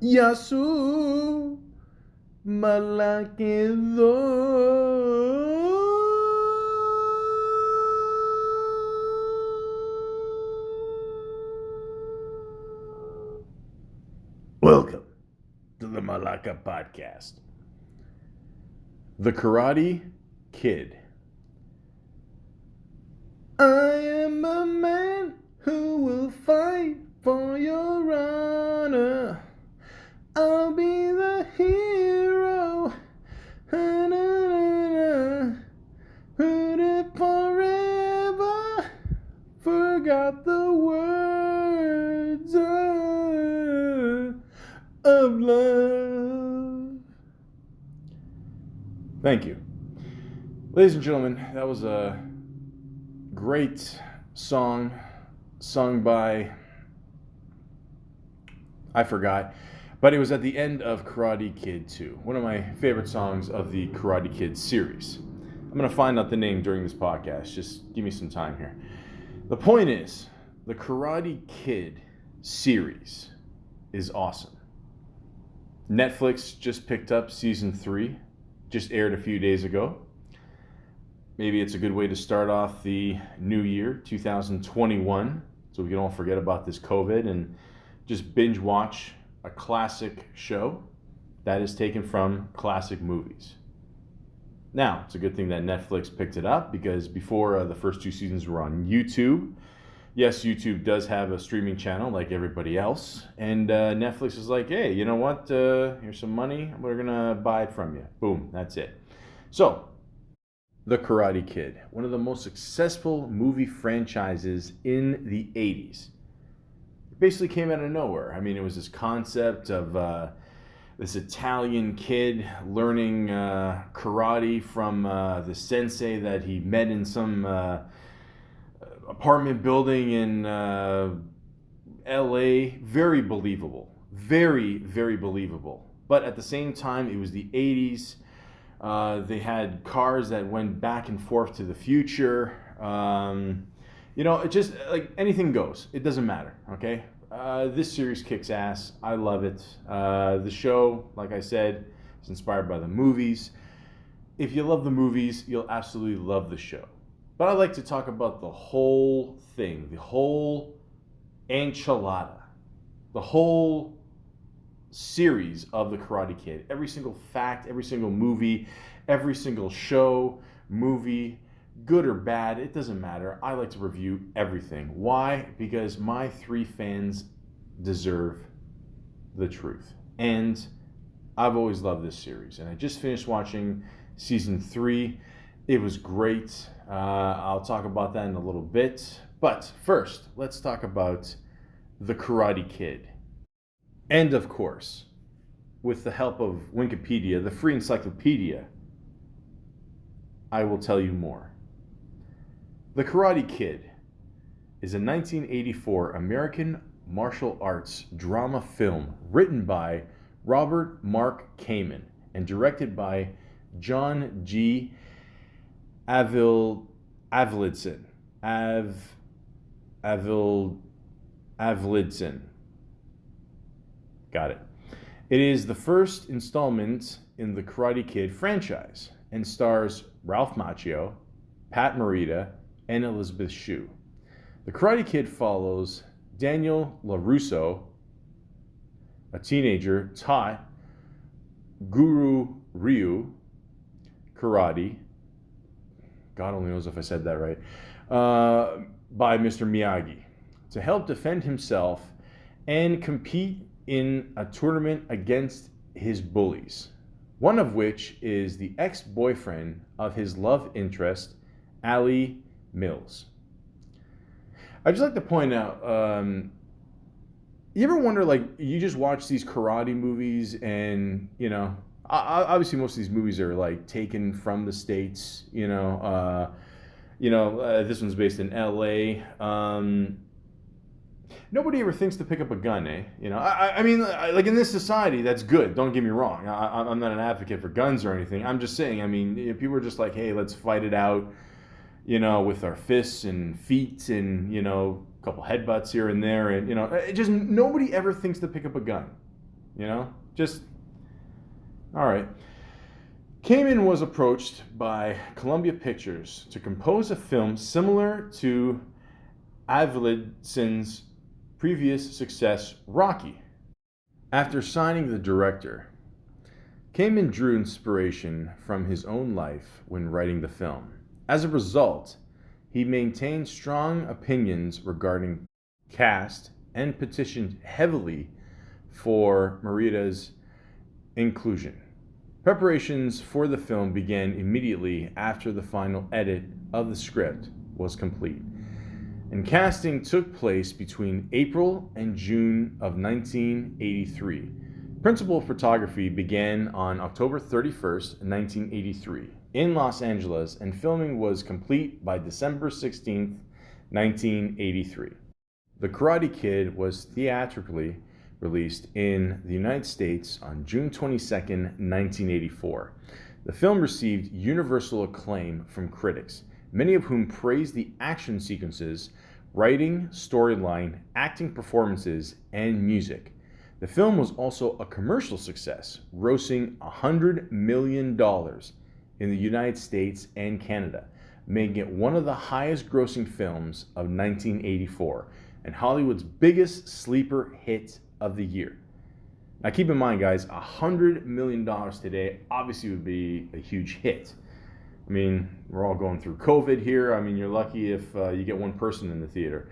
Yasu Malaka. Welcome to the Malaka podcast. The Karate Kid. I am a man who will fight for your honor. I'll be the hero. Who did forever forgot the words of love. Thank you. Ladies and gentlemen, that was a great song sung by, I forgot, but it was at the end of Karate Kid 2, one of my favorite songs of the Karate Kid series. I'm going to find out the name during this podcast. Just give me some time here. The point is, the Karate Kid series is awesome. Netflix just picked up season 3, just aired a few days ago. Maybe it's a good way to start off the new year, 2021, so we can all forget about this COVID and just binge watch a classic show that is taken from classic movies. Now, it's a good thing that Netflix picked it up because before the first 2 seasons were on YouTube. Yes, YouTube does have a streaming channel like everybody else, and Netflix is like, hey, you know what? Here's some money. We're going to buy it from you. Boom, that's it. So, The Karate Kid, one of the most successful movie franchises in the 80s. It basically came out of nowhere. I mean, it was this concept of this Italian kid learning karate from the sensei that he met in some apartment building in LA. Very believable. Very, very believable. But at the same time, it was the 80s. They had cars that went back and forth to the future. It just, like, anything goes. It doesn't matter, okay? This series kicks ass. I love it. The show, like I said, is inspired by the movies. If you love the movies, you'll absolutely love the show. But I like to talk about the whole thing, the whole enchilada, the whole series of the Karate Kid. Every single fact, every single movie, every single show, movie, good or bad, it doesn't matter. I like to review everything. Why? Because my 3 fans deserve the truth. And I've always loved this series. And I just finished watching season 3. It was great. I'll talk about that in a little bit. But first, let's talk about the Karate Kid. And of course, with the help of Wikipedia, the free encyclopedia, I will tell you more. The Karate Kid is a 1984 American martial arts drama film written by Robert Mark Kamen and directed by John G. Avildsen. Avildsen. Got it. It is the first installment in the Karate Kid franchise and stars Ralph Macchio, Pat Morita, and Elizabeth Shue. The Karate Kid follows Daniel LaRusso, a teenager taught Guru Ryu karate, God only knows if I said that right, by Mr. Miyagi, to help defend himself and compete in a tournament against his bullies, one of which is the ex-boyfriend of his love interest, Allie Mills. I'd just like to point out, you ever wonder, like, you just watch these karate movies and, obviously most of these movies are, like, taken from the States, this one's based in LA. Nobody ever thinks to pick up a gun, eh? I mean, like, in this society, that's good. Don't get me wrong. I'm not an advocate for guns or anything. I'm just saying, I mean, people are just like, hey, let's fight it out, with our fists and feet and, a couple headbutts here and there. And, it just, nobody ever thinks to pick up a gun. You know, just all right. Kamen was approached by Columbia Pictures to compose a film similar to Avildsen's previous success, Rocky. After signing the director, Kamen drew inspiration from his own life when writing the film. As a result, he maintained strong opinions regarding cast and petitioned heavily for Morita's inclusion. Preparations for the film began immediately after the final edit of the script was complete, and casting took place between April and June of 1983. Principal photography began on October 31st, 1983, in Los Angeles, and filming was complete by December 16th, 1983. The Karate Kid was theatrically released in the United States on June 22nd, 1984. The film received universal acclaim from critics, many of whom praised the action sequences, writing, storyline, acting performances, and music. The film was also a commercial success, grossing $100 million in the United States and Canada, making it one of the highest grossing films of 1984 and Hollywood's biggest sleeper hit of the year. Now keep in mind, guys, $100 million today obviously would be a huge hit. I mean, we're all going through COVID here. I mean, you're lucky if you get one person in the theater.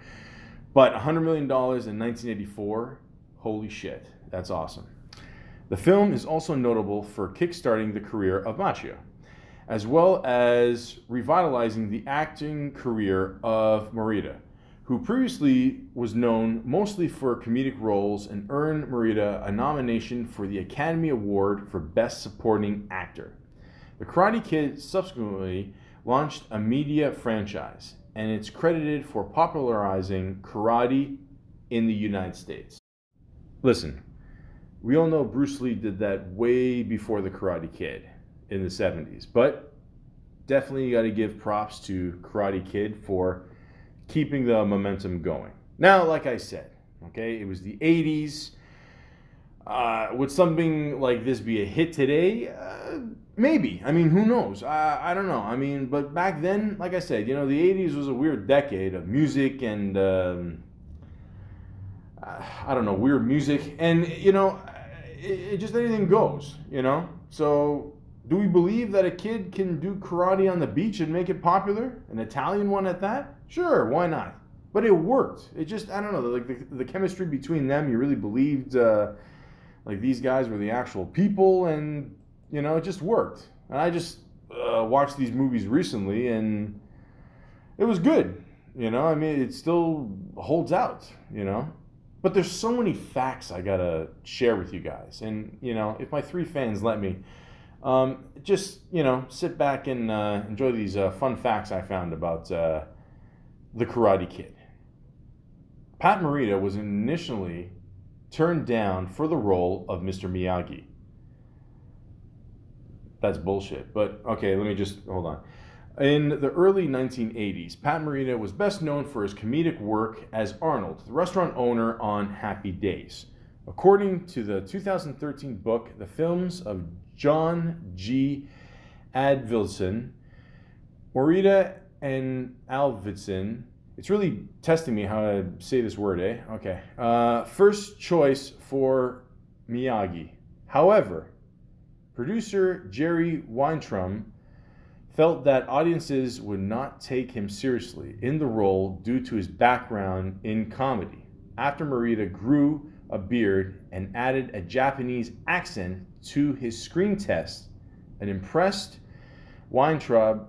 But $100 million in 1984, holy shit, that's awesome. The film is also notable for kickstarting the career of Machio, as well as revitalizing the acting career of Morita, who previously was known mostly for comedic roles and earned Morita a nomination for the Academy Award for Best Supporting Actor. The Karate Kid subsequently launched a media franchise, and it's credited for popularizing karate in the United States. Listen, we all know Bruce Lee did that way before the Karate Kid in the 70s, but definitely you got to give props to Karate Kid for keeping the momentum going. Now, like I said, okay, it was the 80s. Would something like this be a hit today? Maybe. I mean, who knows? I don't know. I mean, but back then, like I said, you know, the 80s was a weird decade of music and, I don't know, weird music. And, you know, it just anything goes, you know? So, do we believe that a kid can do karate on the beach and make it popular? An Italian one at that? Sure, why not? But it worked. It just, I don't know, like the chemistry between them, you really believed like these guys were the actual people, and, you know, it just worked. And I just watched these movies recently, and it was good. You know, I mean, it still holds out, you know? But there's so many facts I gotta share with you guys. And, you know, if my 3 fans let me, just, you know, sit back and enjoy these fun facts I found about the Karate Kid. Pat Morita was initially turned down for the role of Mr. Miyagi. That's bullshit, but okay, let me just hold on. In the early 1980s, Pat Morita was best known for his comedic work as Arnold, the restaurant owner on Happy Days. According to the 2013 book, The Films of John G. Avildsen, Morita and Avildsen, it's really testing me how to say this word, eh? Okay. First choice for Miyagi. However, producer Jerry Weintraub felt that audiences would not take him seriously in the role due to his background in comedy. After Morita grew a beard and added a Japanese accent to his screen test, an impressed Weintraub,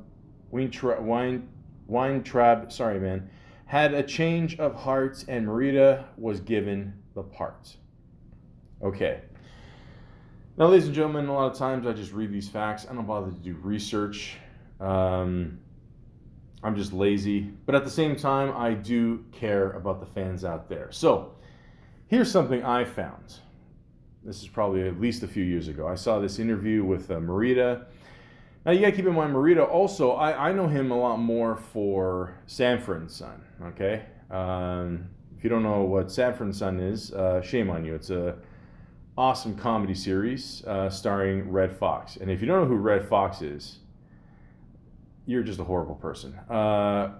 had a change of heart, and Morita was given the part. Okay. Now, ladies and gentlemen, a lot of times I just read these facts. I don't bother to do research. I'm just lazy. But at the same time, I do care about the fans out there. So, here's something I found. This is probably at least a few years ago. I saw this interview with Morita. Now, you got to keep in mind, Morita also, I know him a lot more for Sanford & Son, okay? If you don't know what Sanford & Son is, shame on you. It's a awesome comedy series starring Red Fox. And if you don't know who Red Fox is, you're just a horrible person.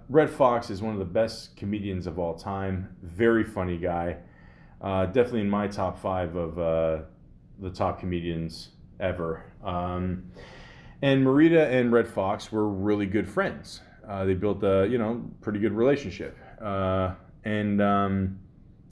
Red Fox is one of the best comedians of all time. Very funny guy. Definitely in my top 5 of the top comedians ever. And Marita and Red Fox were really good friends. They built a pretty good relationship. And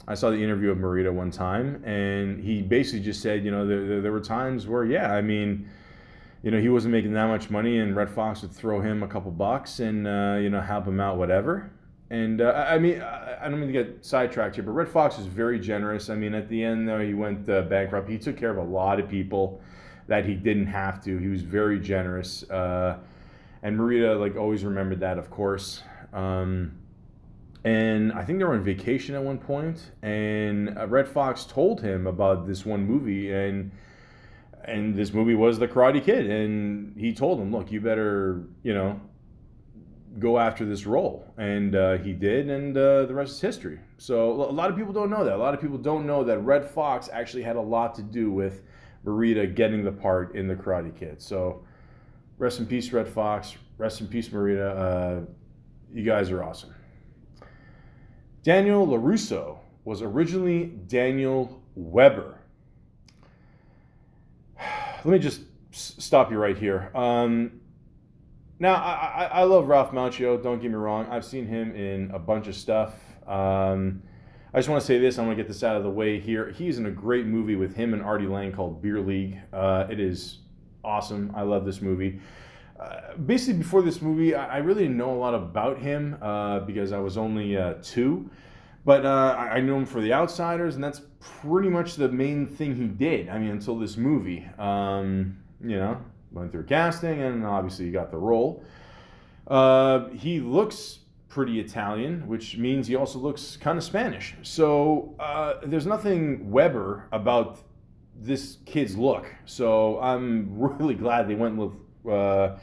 I saw the interview of Marita one time, and he basically just said, there were times where, he wasn't making that much money, and Red Fox would throw him a couple bucks and help him out, whatever. And I don't mean to get sidetracked here, but Red Fox is very generous. I mean, at the end, though, he went bankrupt. He took care of a lot of people that he didn't have to. He was very generous. And Marita, always remembered that, of course. And I think they were on vacation at one point, and Red Fox told him about this one movie, and this movie was The Karate Kid. And he told him, look, you better, go after this role. And he did, and the rest is history. So a lot of people don't know that. A lot of people don't know that Red Fox actually had a lot to do with Marita getting the part in The Karate Kid. So rest in peace, Red Fox. Rest in peace, Marita. You guys are awesome. Daniel LaRusso was originally Daniel Weber. Let me just stop you right here. Now, I love Ralph Macchio, don't get me wrong. I've seen him in a bunch of stuff. I just want to say this. I want to get this out of the way here. He's in a great movie with him and Artie Lang called Beer League. It is awesome. I love this movie. Basically, before this movie, I really didn't know a lot about him because I was only 2. But I knew him for The Outsiders, and that's pretty much the main thing he did. I mean, until this movie. Went through casting, and obviously he got the role. He looks pretty Italian, which means he also looks kind of Spanish. So there's nothing Weber about this kid's look. So I'm really glad they went with a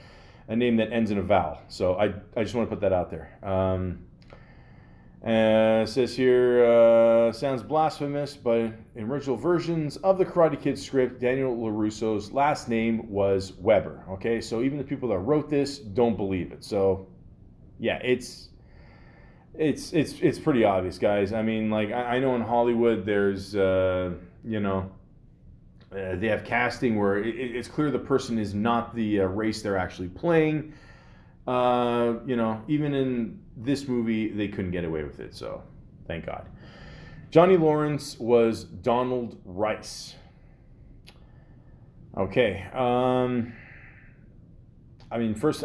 name that ends in a vowel. So I just want to put that out there. It says here, sounds blasphemous, but in original versions of the Karate Kid script, Daniel LaRusso's last name was Weber. Okay, so even the people that wrote this don't believe it. So, yeah, it's pretty obvious, guys. I mean, I know in Hollywood there's they have casting where it's clear the person is not the race they're actually playing. Even in this movie, they couldn't get away with it, so thank God. Johnny Lawrence was Donald Rice. Okay. First,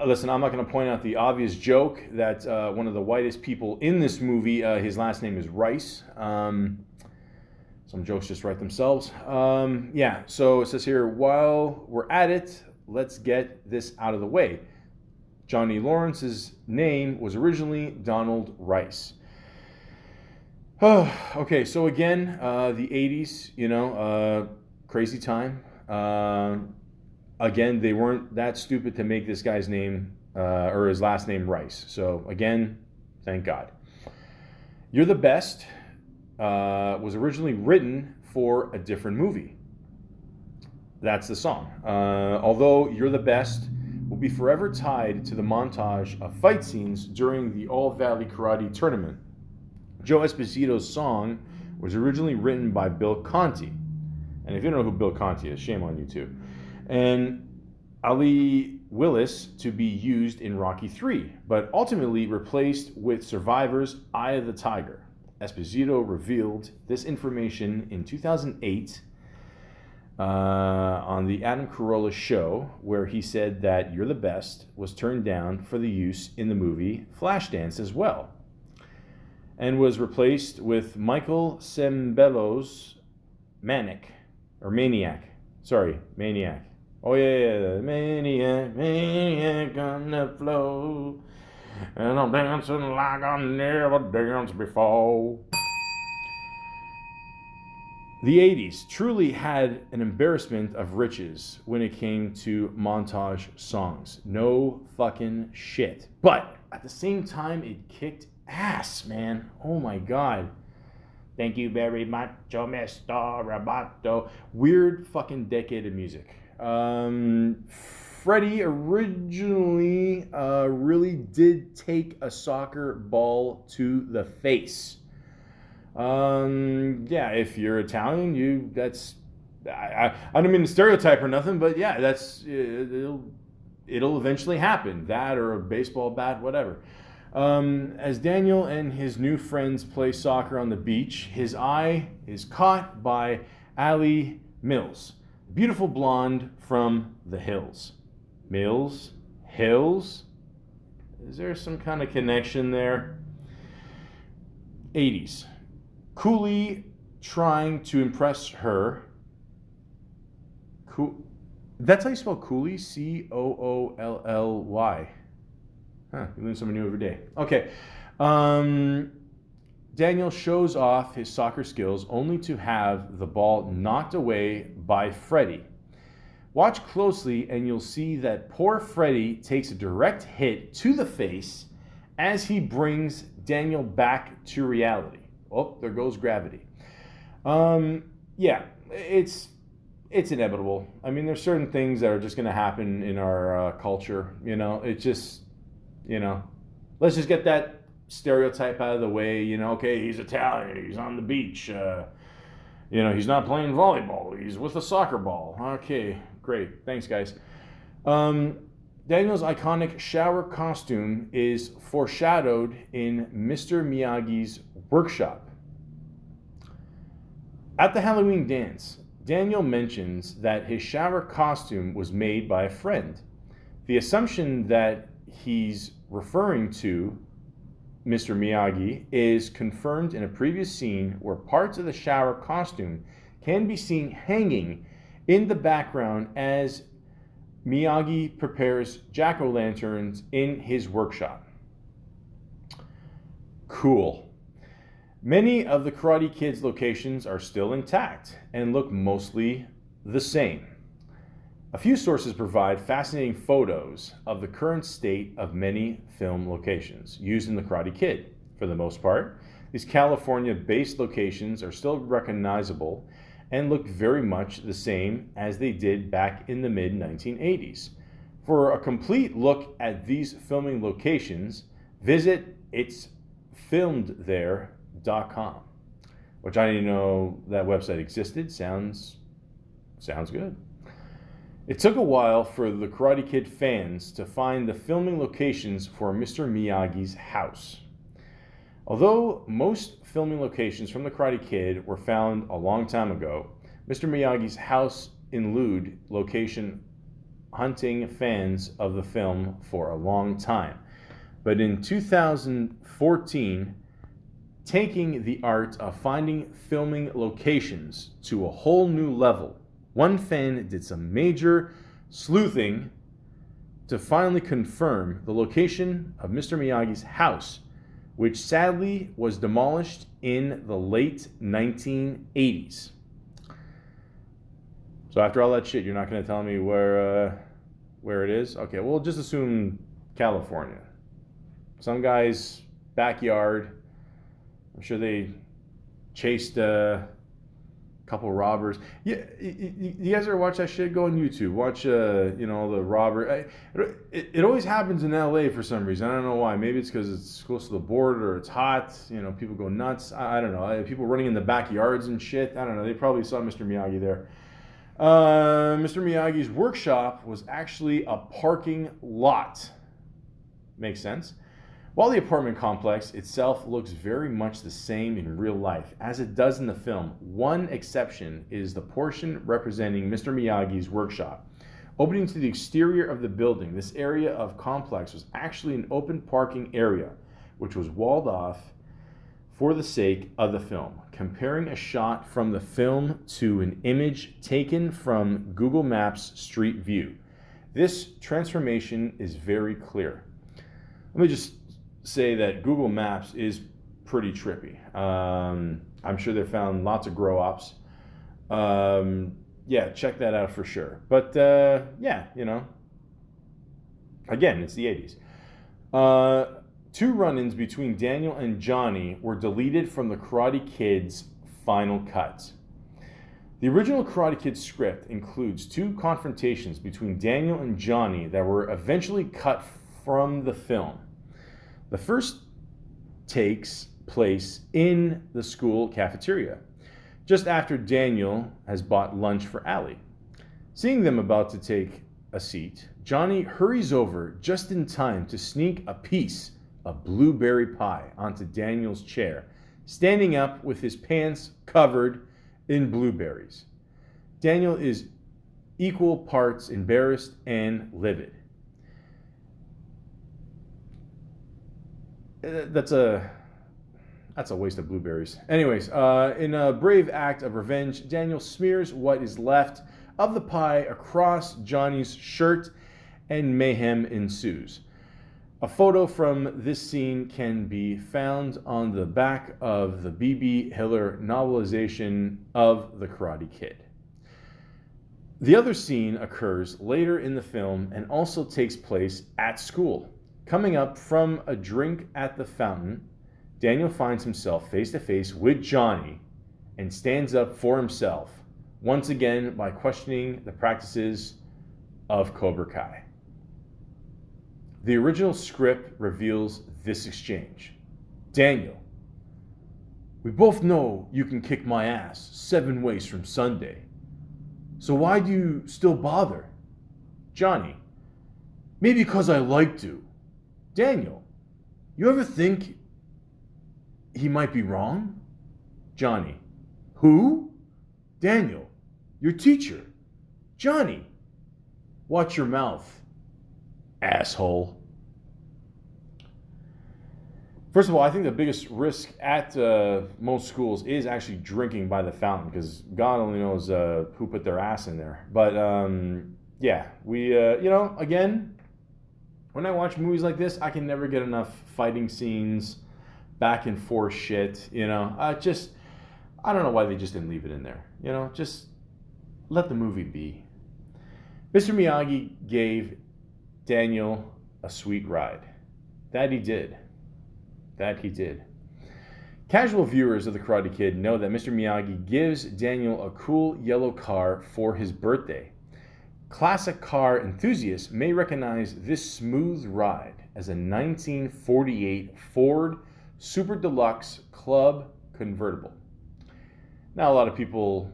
listen, I'm not going to point out the obvious joke that one of the whitest people in this movie, his last name is Rice. Some jokes just write themselves. So it says here, while we're at it, let's get this out of the way. Johnny Lawrence's name was originally Donald Rice. Okay, so again, the 80s, crazy time. Again, they weren't that stupid to make this guy's name, or his last name, Rice. So again, thank God. You're the Best was originally written for a different movie. That's the song. Although You're the Best will be forever tied to the montage of fight scenes during the All Valley Karate Tournament. Joe Esposito's song was originally written by Bill Conti. And if you don't know who Bill Conti is, shame on you too. And Ali Willis to be used in Rocky III, but ultimately replaced with Survivor's Eye of the Tiger. Esposito revealed this information in 2008 on the Adam Carolla show, where he said that You're the Best was turned down for the use in the movie Flashdance as well, and was replaced with Michael Sembello's Maniac. Oh yeah, Maniac on the floor, and I'm dancing like I never danced before. The 80s truly had an embarrassment of riches when it came to montage songs. No fucking shit. But at the same time, it kicked ass, man. Oh my God. Thank you very much, Mr. Roboto. Weird fucking decade of music. Freddie originally really did take a soccer ball to the face. Yeah, if you're Italian, that's I don't mean to stereotype or nothing, but yeah, that's it'll eventually happen. That or a baseball bat, whatever. As Daniel and his new friends play soccer on the beach, his eye is caught by Allie Mills, beautiful blonde from the hills. Mills? Hills? Is there some kind of connection there? 80s. Cooley trying to impress her. That's how you spell Cooley? Coolly. Huh, you learn something new every day. Okay. Daniel shows off his soccer skills only to have the ball knocked away by Freddie. Watch closely and you'll see that poor Freddie takes a direct hit to the face as he brings Daniel back to reality. Oh, there goes gravity. Yeah, it's inevitable. I mean, there's certain things that are just going to happen in our culture. It just, let's just get that stereotype out of the way. Okay, he's Italian, he's on the beach. He's not playing volleyball, he's with a soccer ball. Okay, great. Thanks, guys. Daniel's iconic shower costume is foreshadowed in Mr. Miyagi's workshop. At the Halloween dance, Daniel mentions that his shower costume was made by a friend. The assumption that he's referring to Mr. Miyagi is confirmed in a previous scene where parts of the shower costume can be seen hanging in the background as Miyagi prepares jack-o'-lanterns in his workshop. Cool. Many of the Karate Kid's locations are still intact and look mostly the same. A few sources provide fascinating photos of the current state of many film locations used in the Karate Kid. For the most part, these California-based locations are still recognizable and look very much the same as they did back in the mid-1980s. For a complete look at these filming locations, visit itsfilmedthere.com, which I didn't know that website existed. Sounds good. It took a while for the Karate Kid fans to find the filming locations for Mr. Miyagi's house. Although most filming locations from the Karate Kid were found a long time ago, Mr. Miyagi's house elude location hunting fans of the film for a long time. But in 2014, taking the art of finding filming locations to a whole new level, one fan did some major sleuthing to finally confirm the location of Mr. Miyagi's house, which sadly was demolished in the late 1980s. So after all that shit, you're not going to tell me where it is? Okay, well, just assume California. Some guy's backyard. I'm sure they chased a couple robbers. Yeah, you guys ever watch that shit? Go on YouTube. Watch, the robber. It always happens in LA for some reason. I don't know why. Maybe it's because it's close to the border or it's hot. People go nuts. I don't know. People running in the backyards and shit. I don't know. They probably saw Mr. Miyagi there. Mr. Miyagi's workshop was actually a parking lot. Makes sense. While the apartment complex itself looks very much the same in real life as it does in the film, one exception is the portion representing Mr. Miyagi's workshop. Opening to the exterior of the building, this area of complex was actually an open parking area, which was walled off for the sake of the film. Comparing a shot from the film to an image taken from Google Maps Street View, this transformation is very clear. Let me just say that Google Maps is pretty trippy. I'm sure they found lots of grow-ups. Yeah, check that out for sure. But again, it's the 80s. 2 run-ins between Daniel and Johnny were deleted from the Karate Kid's final cut. The original Karate Kid script includes 2 confrontations between Daniel and Johnny that were eventually cut from the film. The first takes place in the school cafeteria, just after Daniel has bought lunch for Allie. Seeing them about to take a seat, Johnny hurries over just in time to sneak a piece of blueberry pie onto Daniel's chair, standing up with his pants covered in blueberries. Daniel is equal parts embarrassed and livid. That's a waste of blueberries. Anyways, in a brave act of revenge, Daniel smears what is left of the pie across Johnny's shirt, and mayhem ensues. A photo from this scene can be found on the back of the B.B. Hiller novelization of The Karate Kid. The other scene occurs later in the film and also takes place at school. Coming up from a drink at the fountain, Daniel finds himself face to face with Johnny and stands up for himself, once again by questioning the practices of Cobra Kai. The original script reveals this exchange. Daniel, we both know you can kick my ass 7 ways from Sunday. So why do you still bother? Johnny, maybe because I like to. Daniel, you ever think he might be wrong? Johnny, who? Daniel, your teacher. Johnny, watch your mouth, asshole. First of all, I think the biggest risk at most schools is actually drinking by the fountain, because God only knows who put their ass in there. But yeah, we, again, when I watch movies like this, I can never get enough fighting scenes, back and forth shit, I don't know why they just didn't leave it in there. Just let the movie be. Mr. Miyagi gave Daniel a sweet ride. That he did. Casual viewers of The Karate Kid know that Mr. Miyagi gives Daniel a cool yellow car for his birthday. Classic car enthusiasts may recognize this smooth ride as a 1948 Ford Super Deluxe Club convertible. Now, a lot of people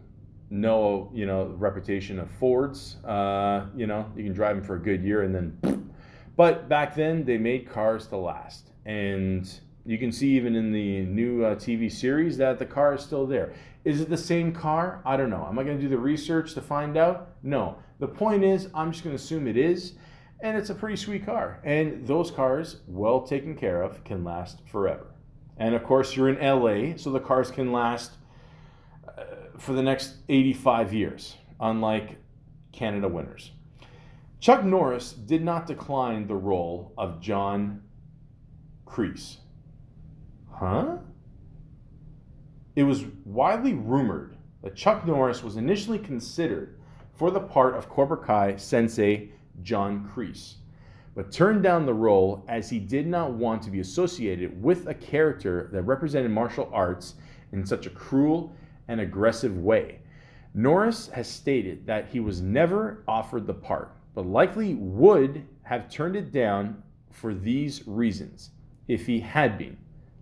know, the reputation of Fords. You can drive them for a good year and then... But back then, they made cars to last. And you can see even in the new TV series that the car is still there. Is it the same car? I don't know. Am I going to do the research to find out? No. The point is, I'm just going to assume it is. And it's a pretty sweet car. And those cars, well taken care of, can last forever. And of course, you're in LA, so the cars can last for the next 85 years, unlike Canada winners. Chuck Norris did not decline the role of John Kreese. Huh? It was widely rumored that Chuck Norris was initially considered for the part of Cobra Kai sensei John Kreese, but turned down the role as he did not want to be associated with a character that represented martial arts in such a cruel and aggressive way. Norris has stated that he was never offered the part, but likely would have turned it down for these reasons if he had been.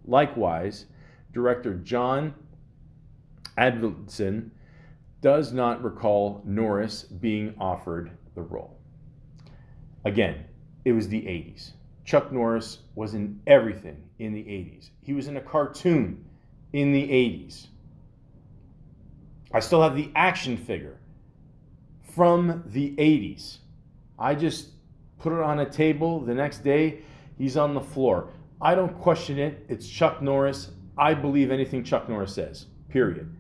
Likewise, director John Avildsen does not recall Norris being offered the role. Again, it was the 80s. Chuck Norris was in everything in the 80s. He was in a cartoon in the 80s. I still have the action figure from the 80s. I just put it on a table. The next day, he's on the floor. I don't question it. It's Chuck Norris. I believe anything Chuck Norris says, period.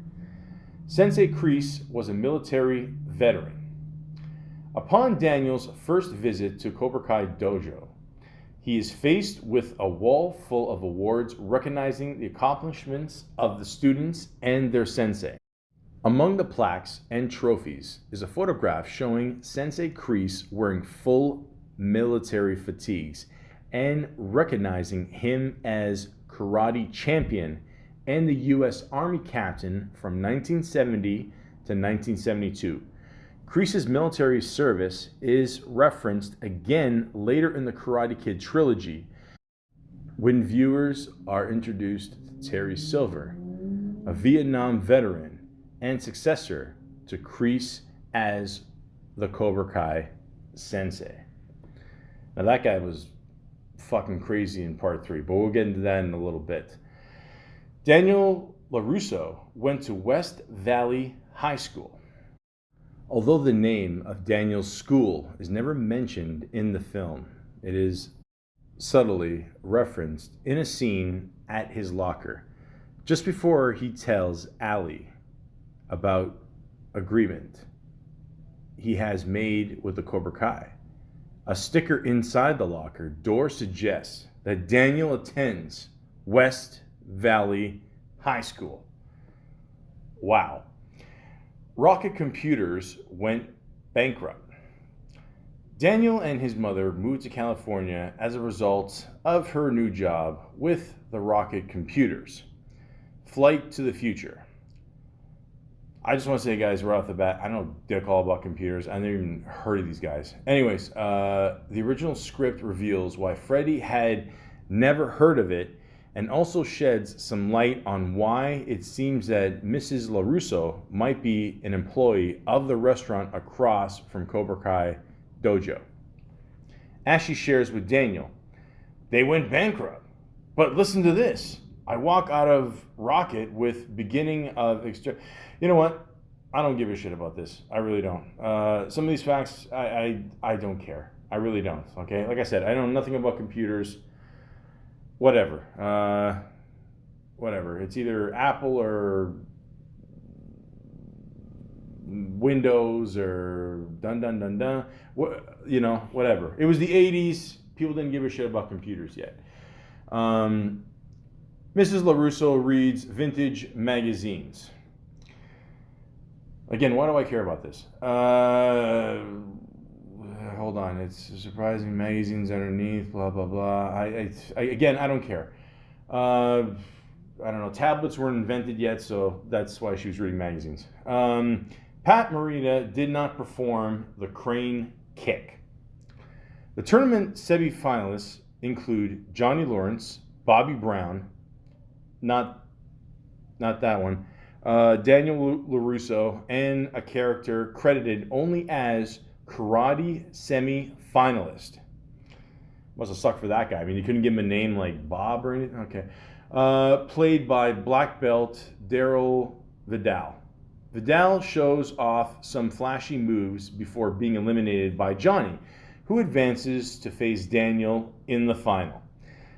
Sensei Kreese was a military veteran. Upon Daniel's first visit to Cobra Kai Dojo, he is faced with a wall full of awards recognizing the accomplishments of the students and their sensei. Among the plaques and trophies is a photograph showing Sensei Kreese wearing full military fatigues and recognizing him as karate champion and the U.S. Army captain from 1970 to 1972. Kreese's military service is referenced again later in the Karate Kid trilogy when viewers are introduced to Terry Silver, a Vietnam veteran and successor to Kreese as the Cobra Kai sensei. Now that guy was fucking crazy in part 3, but we'll get into that in a little bit. Daniel LaRusso went to West Valley High School. Although the name of Daniel's school is never mentioned in the film, it is subtly referenced in a scene at his locker, just before he tells Ali about agreement he has made with the Cobra Kai. A sticker inside the locker door suggests that Daniel attends West Valley High School. Wow. Rocket Computers went bankrupt. Daniel and his mother moved to California as a result of her new job with the Rocket Computers. Flight to the Future. I just want to say, guys, right off the bat, I don't know dick all about computers. I never even heard of these guys. Anyways, the original script reveals why Freddie had never heard of it, and also sheds some light on why it seems that Mrs. LaRusso might be an employee of the restaurant across from Cobra Kai Dojo. As she shares with Daniel, they went bankrupt. But listen to this. I walk out of Rocket with beginning of... You know what? I don't give a shit about this. I really don't. Some of these facts, I don't care. I really don't, okay? Like I said, I know nothing about computers. Whatever. Whatever. It's either Apple or Windows or dun. You know, whatever. It was the 80s. People didn't give a shit about computers yet. Mrs. LaRusso reads vintage magazines. Again, why do I care about this? Hold on. It's surprising magazines underneath, blah, blah, blah. Again, I don't care. I don't know. Tablets weren't invented yet, so that's why she was reading magazines. Pat Morita did not perform the crane kick. The tournament semi-finalists include Johnny Lawrence, Bobby Brown, not that one, Daniel LaRusso, and a character credited only as karate semi-finalist. Must have sucked for that guy. I mean, you couldn't give him a name like Bob or anything? Okay. Played by black belt Daryl Vidal. Vidal shows off some flashy moves before being eliminated by Johnny, who advances to face Daniel in the final.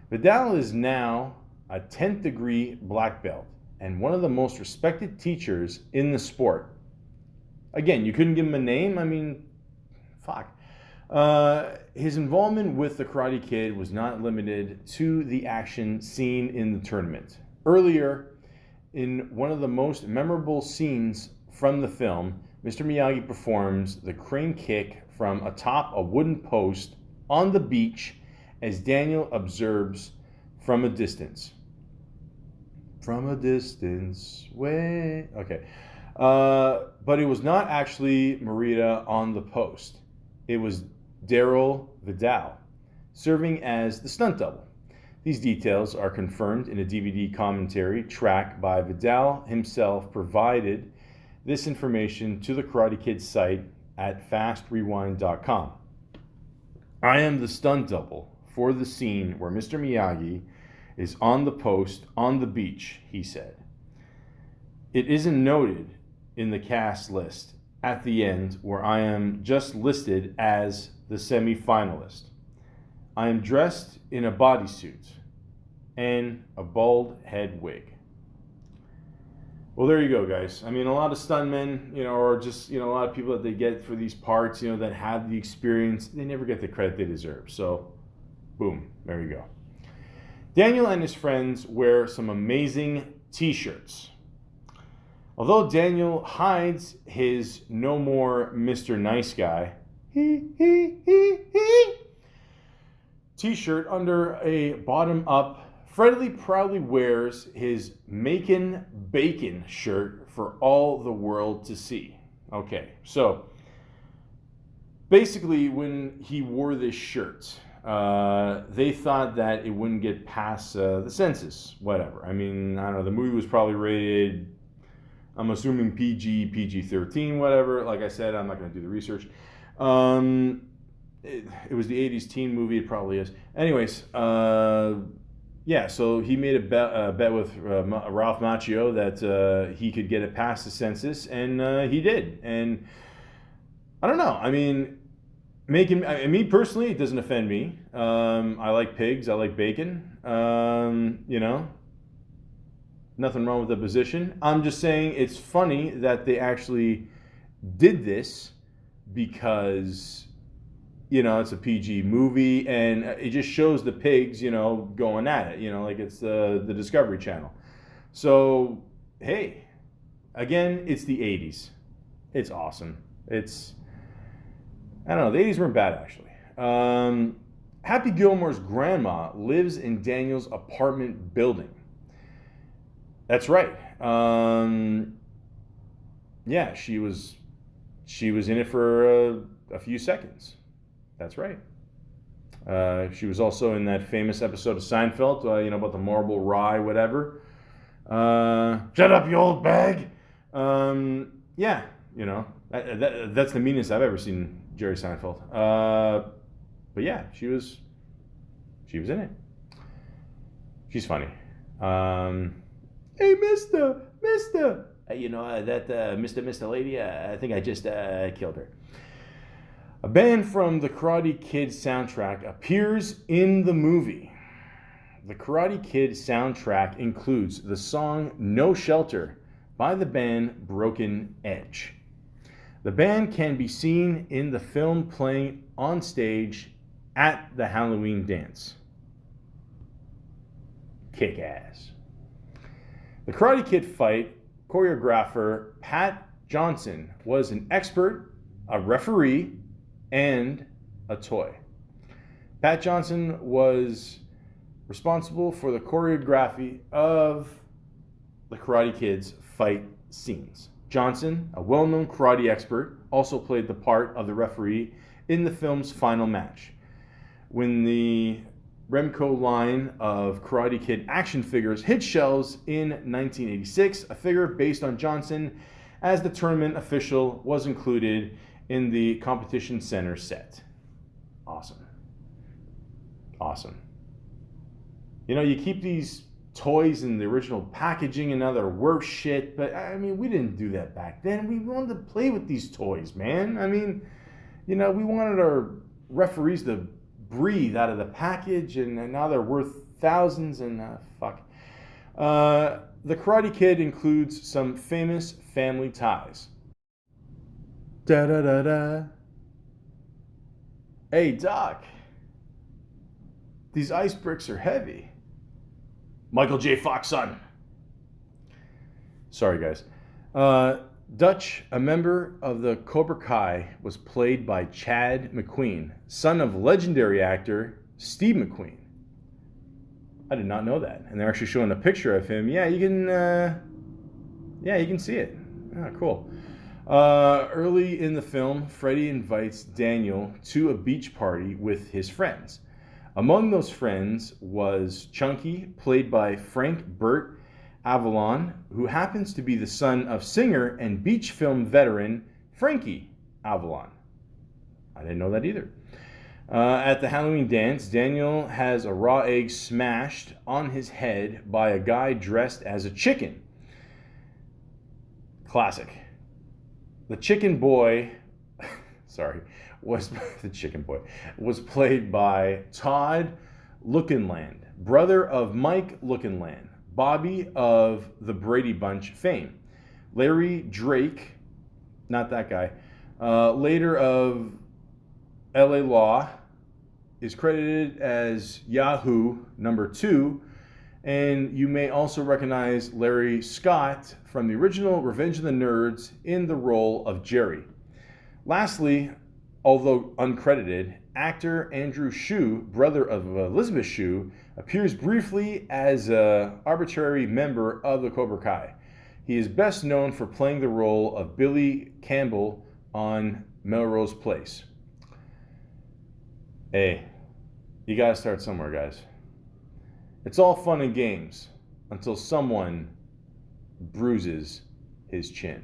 Vidal is now a 10th degree black belt and one of the most respected teachers in the sport. Again, you couldn't give him a name? I mean, fuck. His involvement with the Karate Kid was not limited to the action seen in the tournament. Earlier, in one of the most memorable scenes from the film, Mr. Miyagi performs the crane kick from atop a wooden post on the beach as Daniel observes from a distance. From a distance, way. Okay. But it was not actually Morita on the post. It was Daryl Vidal, serving as the stunt double. These details are confirmed in a DVD commentary track by Vidal himself, provided this information to the Karate Kid site at fastrewind.com. I am the stunt double for the scene where Mr. Miyagi is on the post on the beach, he said. It isn't noted in the cast list at the end, where I am just listed as the semi-finalist. I am dressed in a bodysuit and a bald head wig. Well, there you go, guys. I mean, a lot of stuntmen, or just, a lot of people that they get for these parts, that have the experience, they never get the credit they deserve. So, boom, there you go. Daniel and his friends wear some amazing t-shirts. Although Daniel hides his no more Mr. Nice Guy, t-shirt under a bottom-up. Freddie proudly wears his Macon Bacon shirt for all the world to see. Okay, so basically when he wore this shirt, they thought that it wouldn't get past the census, whatever. I mean, I don't know, the movie was probably rated, I'm assuming PG-13, whatever. Like I said, I'm not going to do the research. It was the 80s teen movie, it probably is. Anyways, yeah, so he made a bet with Ralph Macchio that he could get it past the census, and he did. And I don't know. I mean, me personally, it doesn't offend me. I like pigs. I like bacon. You know, nothing wrong with the position. I'm just saying it's funny that they actually did this because, you know, it's a PG movie, and it just shows the pigs, you know, going at it, you know, like it's the Discovery Channel. So, hey, again, it's the 80s. It's awesome. I don't know, the 80s weren't bad, actually. Happy Gilmore's grandma lives in Daniel's apartment building. That's right. Yeah, she was in it for a few seconds. That's right. She was also in that famous episode of Seinfeld, you know, about the marble rye, whatever. Shut up, you old bag. Yeah, you know, that's the meanest I've ever seen Jerry Seinfeld. But yeah, she was in it. She's funny. Hey, Mister. You know, that Mr. Lady, I think I just killed her. A band from the Karate Kid soundtrack appears in the movie. The Karate Kid soundtrack includes the song No Shelter by the band Broken Edge. The band can be seen in the film playing on stage at the Halloween dance. Kick ass. The Karate Kid fight choreographer Pat Johnson was an expert, a referee, and a toy. Pat Johnson was responsible for the choreography of the Karate Kid's fight scenes. Johnson, a well-known karate expert, also played the part of the referee in the film's final match. When the Remco line of Karate Kid action figures hit shelves in 1986, a figure based on Johnson as the tournament official was included in the competition center set. Awesome. You know, you keep these toys in the original packaging and other worse shit, but I mean, we didn't do that back then. We wanted to play with these toys, man. I mean, you know, we wanted our referees to breathe out of the package, and now they're worth thousands, and fuck. The Karate Kid includes some famous family ties. Da da da da. Hey, Doc. These ice bricks are heavy. Michael J. Fox, son. Sorry, guys. Dutch, a member of the Cobra Kai, was played by Chad McQueen, son of legendary actor Steve McQueen. I did not know that, and they're actually showing a picture of him. Yeah, you can see it. Ah, cool. Early in the film, Freddy invites Daniel to a beach party with his friends. Among those friends was Chunky, played by Frank Burt Avalon, who happens to be the son of singer and beach film veteran Frankie Avalon. I didn't know that either. At the Halloween dance, Daniel has a raw egg smashed on his head by a guy dressed as a chicken. Classic. The chicken boy, was played by Todd Lookinland, brother of Mike Lookinland, Bobby of the Brady Bunch fame. Larry Drake, not that guy, later of LA Law, is credited as Yahoo number 2, and you may also recognize Larry Scott from the original Revenge of the Nerds in the role of Jerry. Lastly, Although uncredited, actor Andrew Shue, brother of Elizabeth Shue, appears briefly as an arbitrary member of the Cobra Kai. He is best known for playing the role of Billy Campbell on Melrose Place. Hey, you gotta start somewhere, guys. It's all fun and games until someone bruises his chin.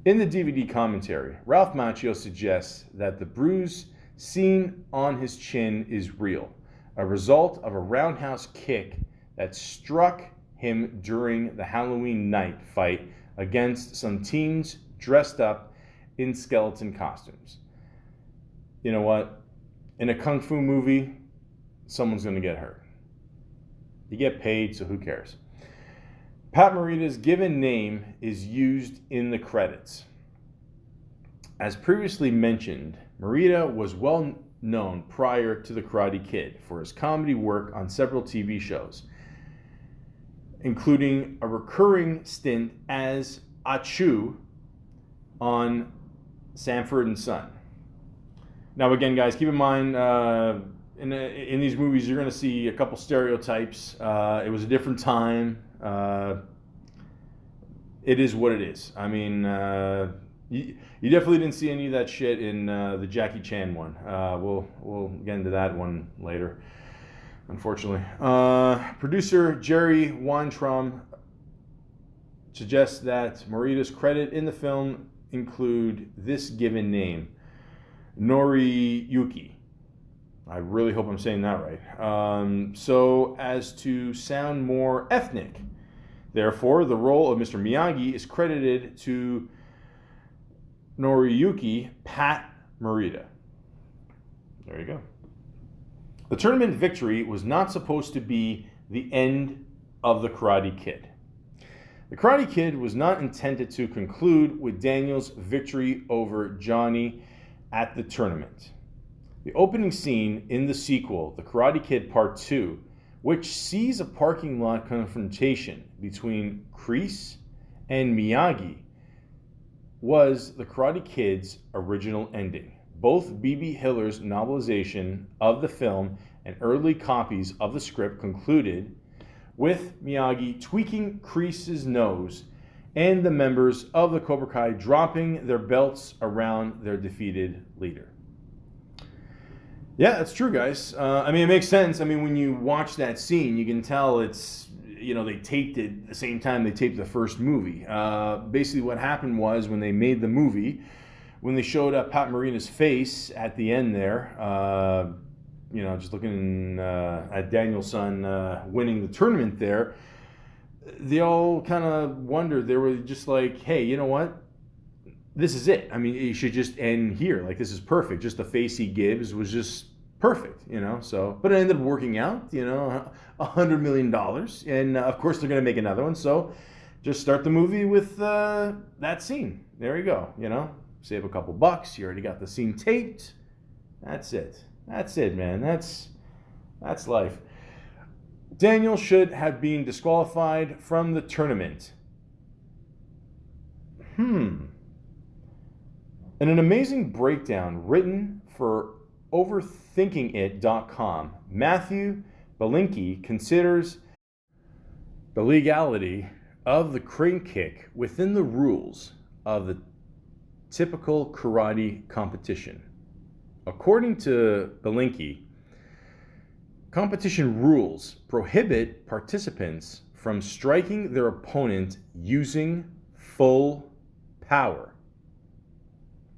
In the DVD commentary, Ralph Macchio suggests that the bruise seen on his chin is real, a result of a roundhouse kick that struck him during the Halloween night fight against some teens dressed up in skeleton costumes. You know what? In a kung fu movie, someone's going to get hurt. You get paid, so who cares? Pat Morita's given name is used in the credits. As previously mentioned, Morita was well known prior to The Karate Kid for his comedy work on several TV shows, including a recurring stint as Achu on Sanford and Son. Now again, guys, keep in mind, in these movies, you're going to see a couple stereotypes. It was a different time. It is what it is. I mean, you definitely didn't see any of that shit in the Jackie Chan one. We'll get into that one later, unfortunately. Producer Jerry Weintraub suggests that Morita's credit in the film include this given name, Noriyuki. I really hope I'm saying that right. So as to sound more ethnic. Therefore, the role of Mr. Miyagi is credited to Noriyuki Pat Morita. There you go. The tournament victory was not supposed to be the end of the Karate Kid. The Karate Kid was not intended to conclude with Daniel's victory over Johnny at the tournament. The opening scene in the sequel, The Karate Kid Part 2, which sees a parking lot confrontation between Kreese and Miyagi, was The Karate Kid's original ending. Both B.B. Hiller's novelization of the film and early copies of the script concluded with Miyagi tweaking Kreese's nose and the members of the Cobra Kai dropping their belts around their defeated leader. Yeah, that's true, guys. I mean, it makes sense. I mean, when you watch that scene, you can tell it's, they taped it at the same time they taped the first movie. Basically, what happened was when they made the movie, when they showed up Pat Morita's face at the end there, just looking at Danielson winning the tournament there, they all kind of wondered. They were just like, hey, you know what? This is it. I mean, it should just end here. Like, this is perfect. Just the face he gives was just perfect, So, but it ended up working out, $100 million. And of course, they're going to make another one. So just start the movie with that scene. There you go, Save a couple bucks. You already got the scene taped. That's it. That's it, man. That's life. Daniel should have been disqualified from the tournament. In an amazing breakdown written for overthinkingit.com, Matthew Belinkie considers the legality of the crane kick within the rules of the typical karate competition. According to Belinkie, competition rules prohibit participants from striking their opponent using full power.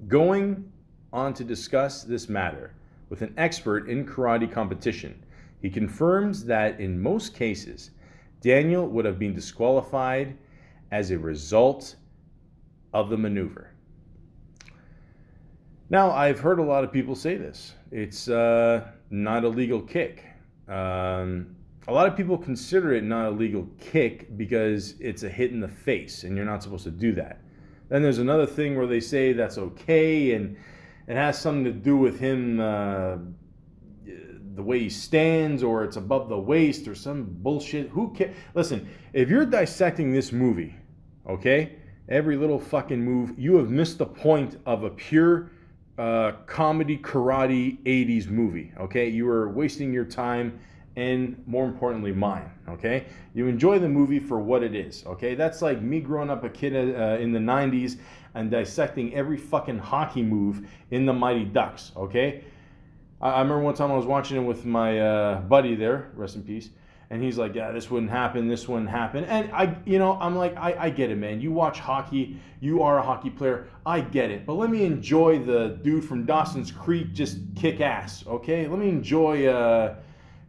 Going on to discuss this matter with an expert in karate competition, he confirms that in most cases, Daniel would have been disqualified as a result of the maneuver. Now, I've heard a lot of people say this. It's not a legal kick. A lot of people consider it not a legal kick because it's a hit in the face, and you're not supposed to do that. Then there's another thing where they say that's okay, and it has something to do with him, the way he stands, or it's above the waist, or some bullshit. Who cares? Listen, if you're dissecting this movie, okay, every little fucking move, you have missed the point of a pure comedy karate 80s movie, okay? You are wasting your time and, more importantly, mine, okay? You enjoy the movie for what it is, okay? That's like me growing up a kid in the 90s and dissecting every fucking hockey move in the Mighty Ducks, okay? I remember one time I was watching it with my buddy there, rest in peace, and he's like, yeah, this wouldn't happen, this wouldn't happen. And I'm like, I get it, man. You watch hockey, you are a hockey player, I get it. But let me enjoy the dude from Dawson's Creek just kick ass, okay? Let me enjoy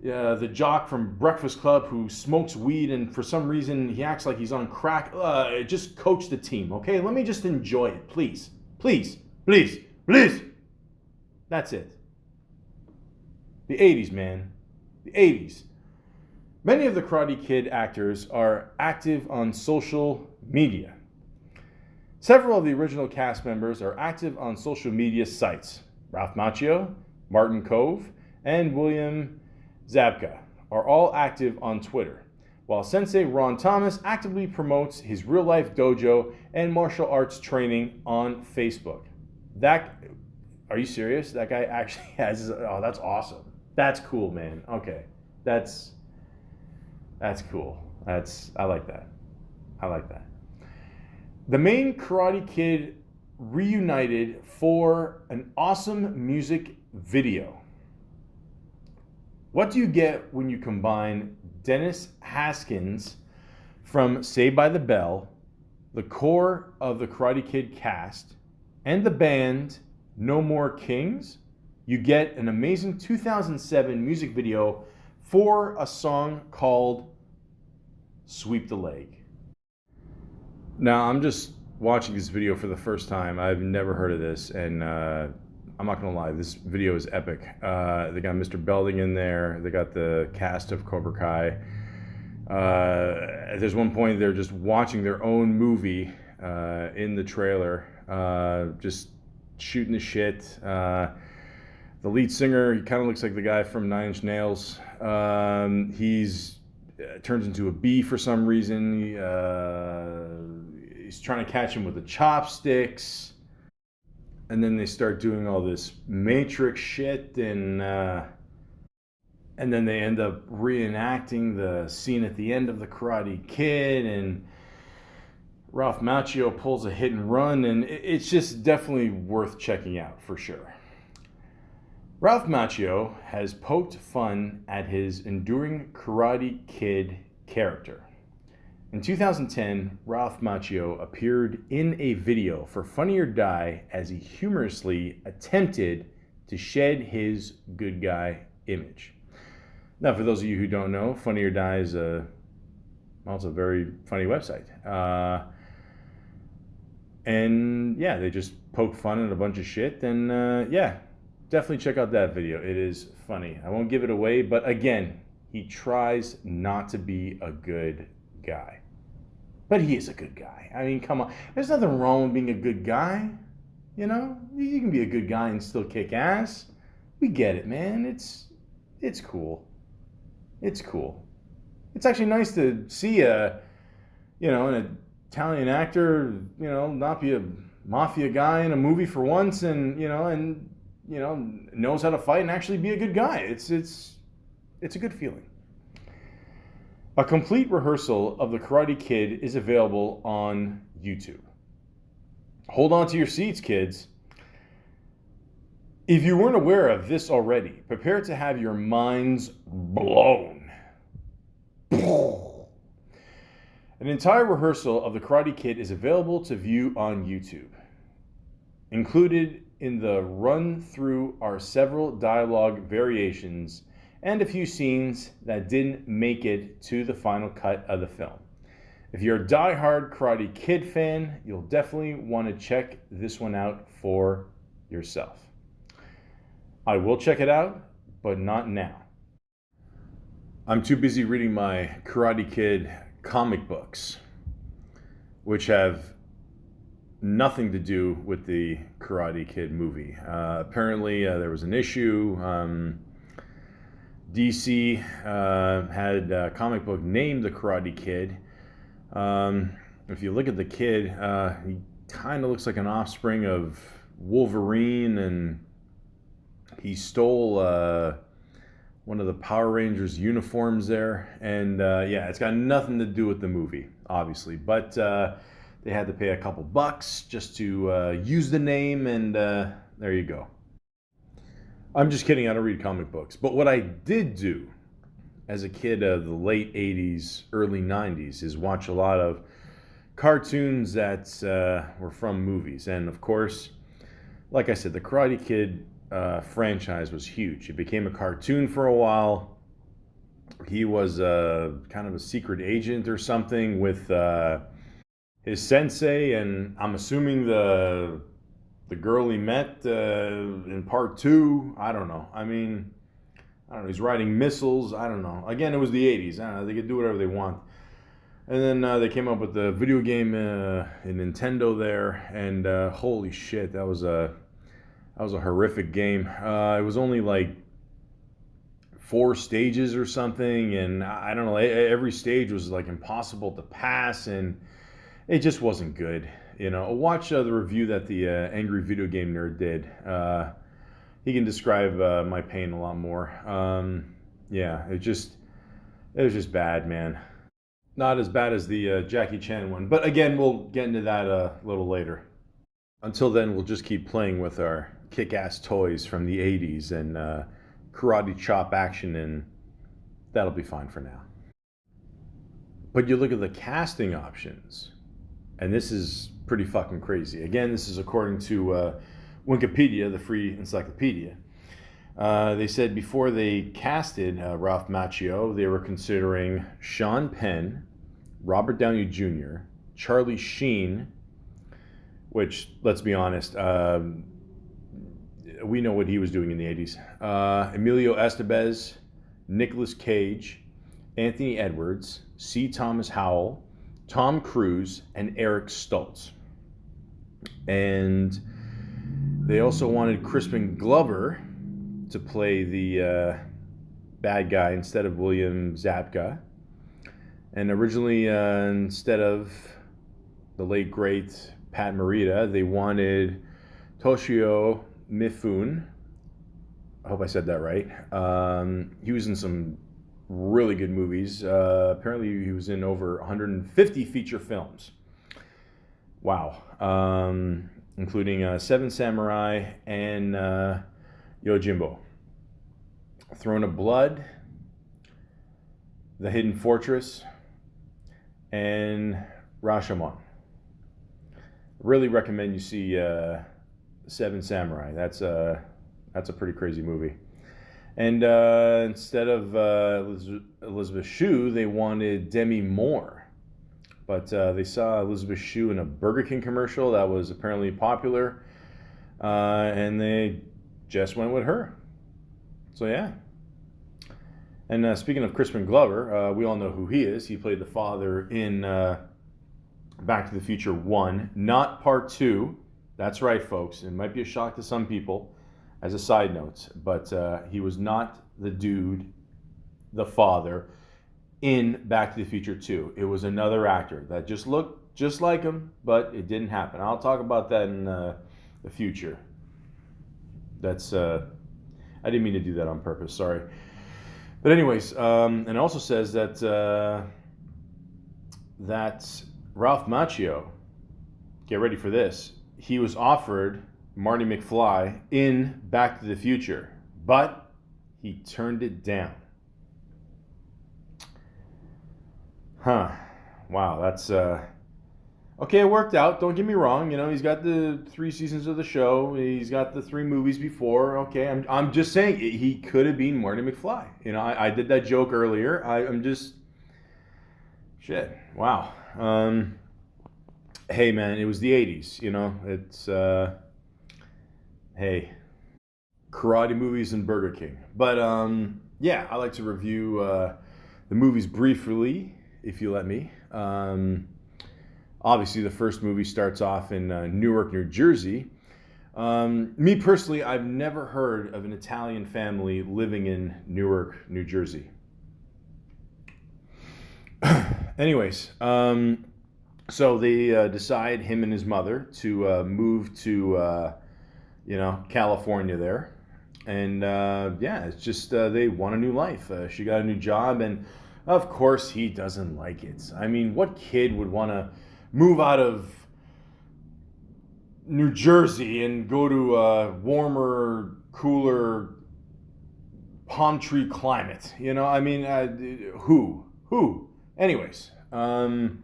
the jock from Breakfast Club who smokes weed and for some reason he acts like he's on crack. Just coach the team, okay? Let me just enjoy it, please. Please, please, please. That's it. The 80s, man. The 80s. Many of the Karate Kid actors are active on social media. Several of the original cast members are active on social media sites. Ralph Macchio, Martin Kove, and William Zabka are all active on Twitter, while Sensei Ron Thomas actively promotes his real-life dojo and martial arts training on Facebook. Are you serious? That guy actually has, oh, that's awesome. That's cool, man. Okay. That's cool. I like that. I like that. The main Karate Kid reunited for an awesome music video. What do you get when you combine Dennis Haskins from Saved by the Bell, the core of the Karate Kid cast, and the band No More Kings? You get an amazing 2007 music video for a song called Sweep the Leg. Now, I'm just watching this video for the first time. I've never heard of this, and I'm not gonna lie, this video is epic. They got Mr. Belding in there. They got the cast of Cobra Kai. There's one point they're just watching their own movie in the trailer, just shooting the shit. The lead singer, he kind of looks like the guy from Nine Inch Nails. He's turns into a bee for some reason. He's trying to catch him with the chopsticks. And then they start doing all this Matrix shit, and then they end up reenacting the scene at the end of the Karate Kid, and Ralph Macchio pulls a hit and run, and it's just definitely worth checking out for sure. Ralph Macchio has poked fun at his enduring Karate Kid character. In 2010, Ralph Macchio appeared in a video for Funny or Die as he humorously attempted to shed his good guy image. Now, for those of you who don't know, Funny or Die is it's a very funny website. And yeah, they just poke fun at a bunch of shit, and yeah, definitely check out that video. It is funny. I won't give it away, but again, he tries not to be a good guy. But he is a good guy. I mean, come on. There's nothing wrong with being a good guy. You know? You can be a good guy and still kick ass. We get it, man. It's cool. It's cool. It's actually nice to see an Italian actor, not be a mafia guy in a movie for once, and knows how to fight and actually be a good guy. It's a good feeling. A complete rehearsal of The Karate Kid is available on YouTube. Hold on to your seats, kids. If you weren't aware of this already, prepare to have your minds blown. An entire rehearsal of The Karate Kid is available to view on YouTube. Included in the run-through are several dialogue variations and a few scenes that didn't make it to the final cut of the film. If you're a die-hard Karate Kid fan, you'll definitely want to check this one out for yourself. I will check it out, but not now. I'm too busy reading my Karate Kid comic books, which have nothing to do with the Karate Kid movie. Apparently, there was an issue. DC had a comic book named The Karate Kid. If you look at the kid, he kind of looks like an offspring of Wolverine, and he stole one of the Power Rangers uniforms there. And yeah, it's got nothing to do with the movie, obviously, but they had to pay a couple bucks just to use the name, and there you go. I'm just kidding, I don't read comic books. But what I did do as a kid of the late 80s, early 90s is watch a lot of cartoons that were from movies. And of course, like I said, the Karate Kid franchise was huge. It became a cartoon for a while. He was kind of a secret agent or something with his sensei, and I'm assuming the girl he met in part two. I don't know. I mean, I don't know. He's riding missiles. I don't know. Again, it was the 80s. I don't know. They could do whatever they want. And then they came up with the video game in Nintendo there, and holy shit, that was a horrific game. It was only like 4 stages or something, and I don't know. Every stage was like impossible to pass, and it just wasn't good. You know, watch the review that the Angry Video Game Nerd did. He can describe my pain a lot more. Yeah, it was just bad, man. Not as bad as the Jackie Chan one, but again, we'll get into that a little later. Until then, we'll just keep playing with our kick-ass toys from the 80s and karate chop action, and that'll be fine for now. But you look at the casting options, and this is pretty fucking crazy. Again, this is according to Wikipedia, the free encyclopedia. They said before they casted Ralph Macchio, they were considering Sean Penn, Robert Downey Jr., Charlie Sheen, which, let's be honest, we know what he was doing in the 80s, Emilio Estevez, Nicolas Cage, Anthony Edwards, C. Thomas Howell, Tom Cruise, and Eric Stoltz. And they also wanted Crispin Glover to play the bad guy instead of William Zabka. And originally, instead of the late great Pat Morita, they wanted Toshio Mifune. I hope I said that right. He was in some really good movies. Apparently, he was in over 150 feature films. Wow. Including Seven Samurai and Yojimbo. Throne of Blood, The Hidden Fortress, and Rashomon. Really recommend you see Seven Samurai. That's a pretty crazy movie. And instead of Elizabeth Shue, they wanted Demi Moore. But they saw Elizabeth Shue in a Burger King commercial that was apparently popular, and they just went with her. So yeah. And speaking of Crispin Glover, we all know who he is. He played the father in Back to the Future 1, not Part 2. That's right, folks. It might be a shock to some people as a side note, but he was not the dude, the father, in Back to the Future 2. It was another actor that just looked just like him, but it didn't happen. I'll talk about that in the future. That's I didn't mean to do that on purpose, sorry. But anyways, and it also says that that Ralph Macchio, get ready for this, he was offered Marty McFly in Back to the Future, but he turned it down. Huh. Wow, that's okay, it worked out. Don't get me wrong. You know, he's got the 3 seasons of the show. He's got the 3 movies before. Okay, I'm just saying he could have been Marty McFly. You know, I did that joke earlier. I'm just shit. Wow. Hey man, it was the 80s. You know, it's hey, karate movies and Burger King. But yeah, I like to review the movies briefly, if you let me. Obviously, the first movie starts off in Newark, New Jersey. Me personally, I've never heard of an Italian family living in Newark, New Jersey. Anyways, so they decide, him and his mother, to move to California there. And yeah, it's just they want a new life. She got a new job, and of course he doesn't like it. I mean, what kid would want to move out of New Jersey and go to a warmer, cooler, palm tree climate? I mean, who? Anyways, and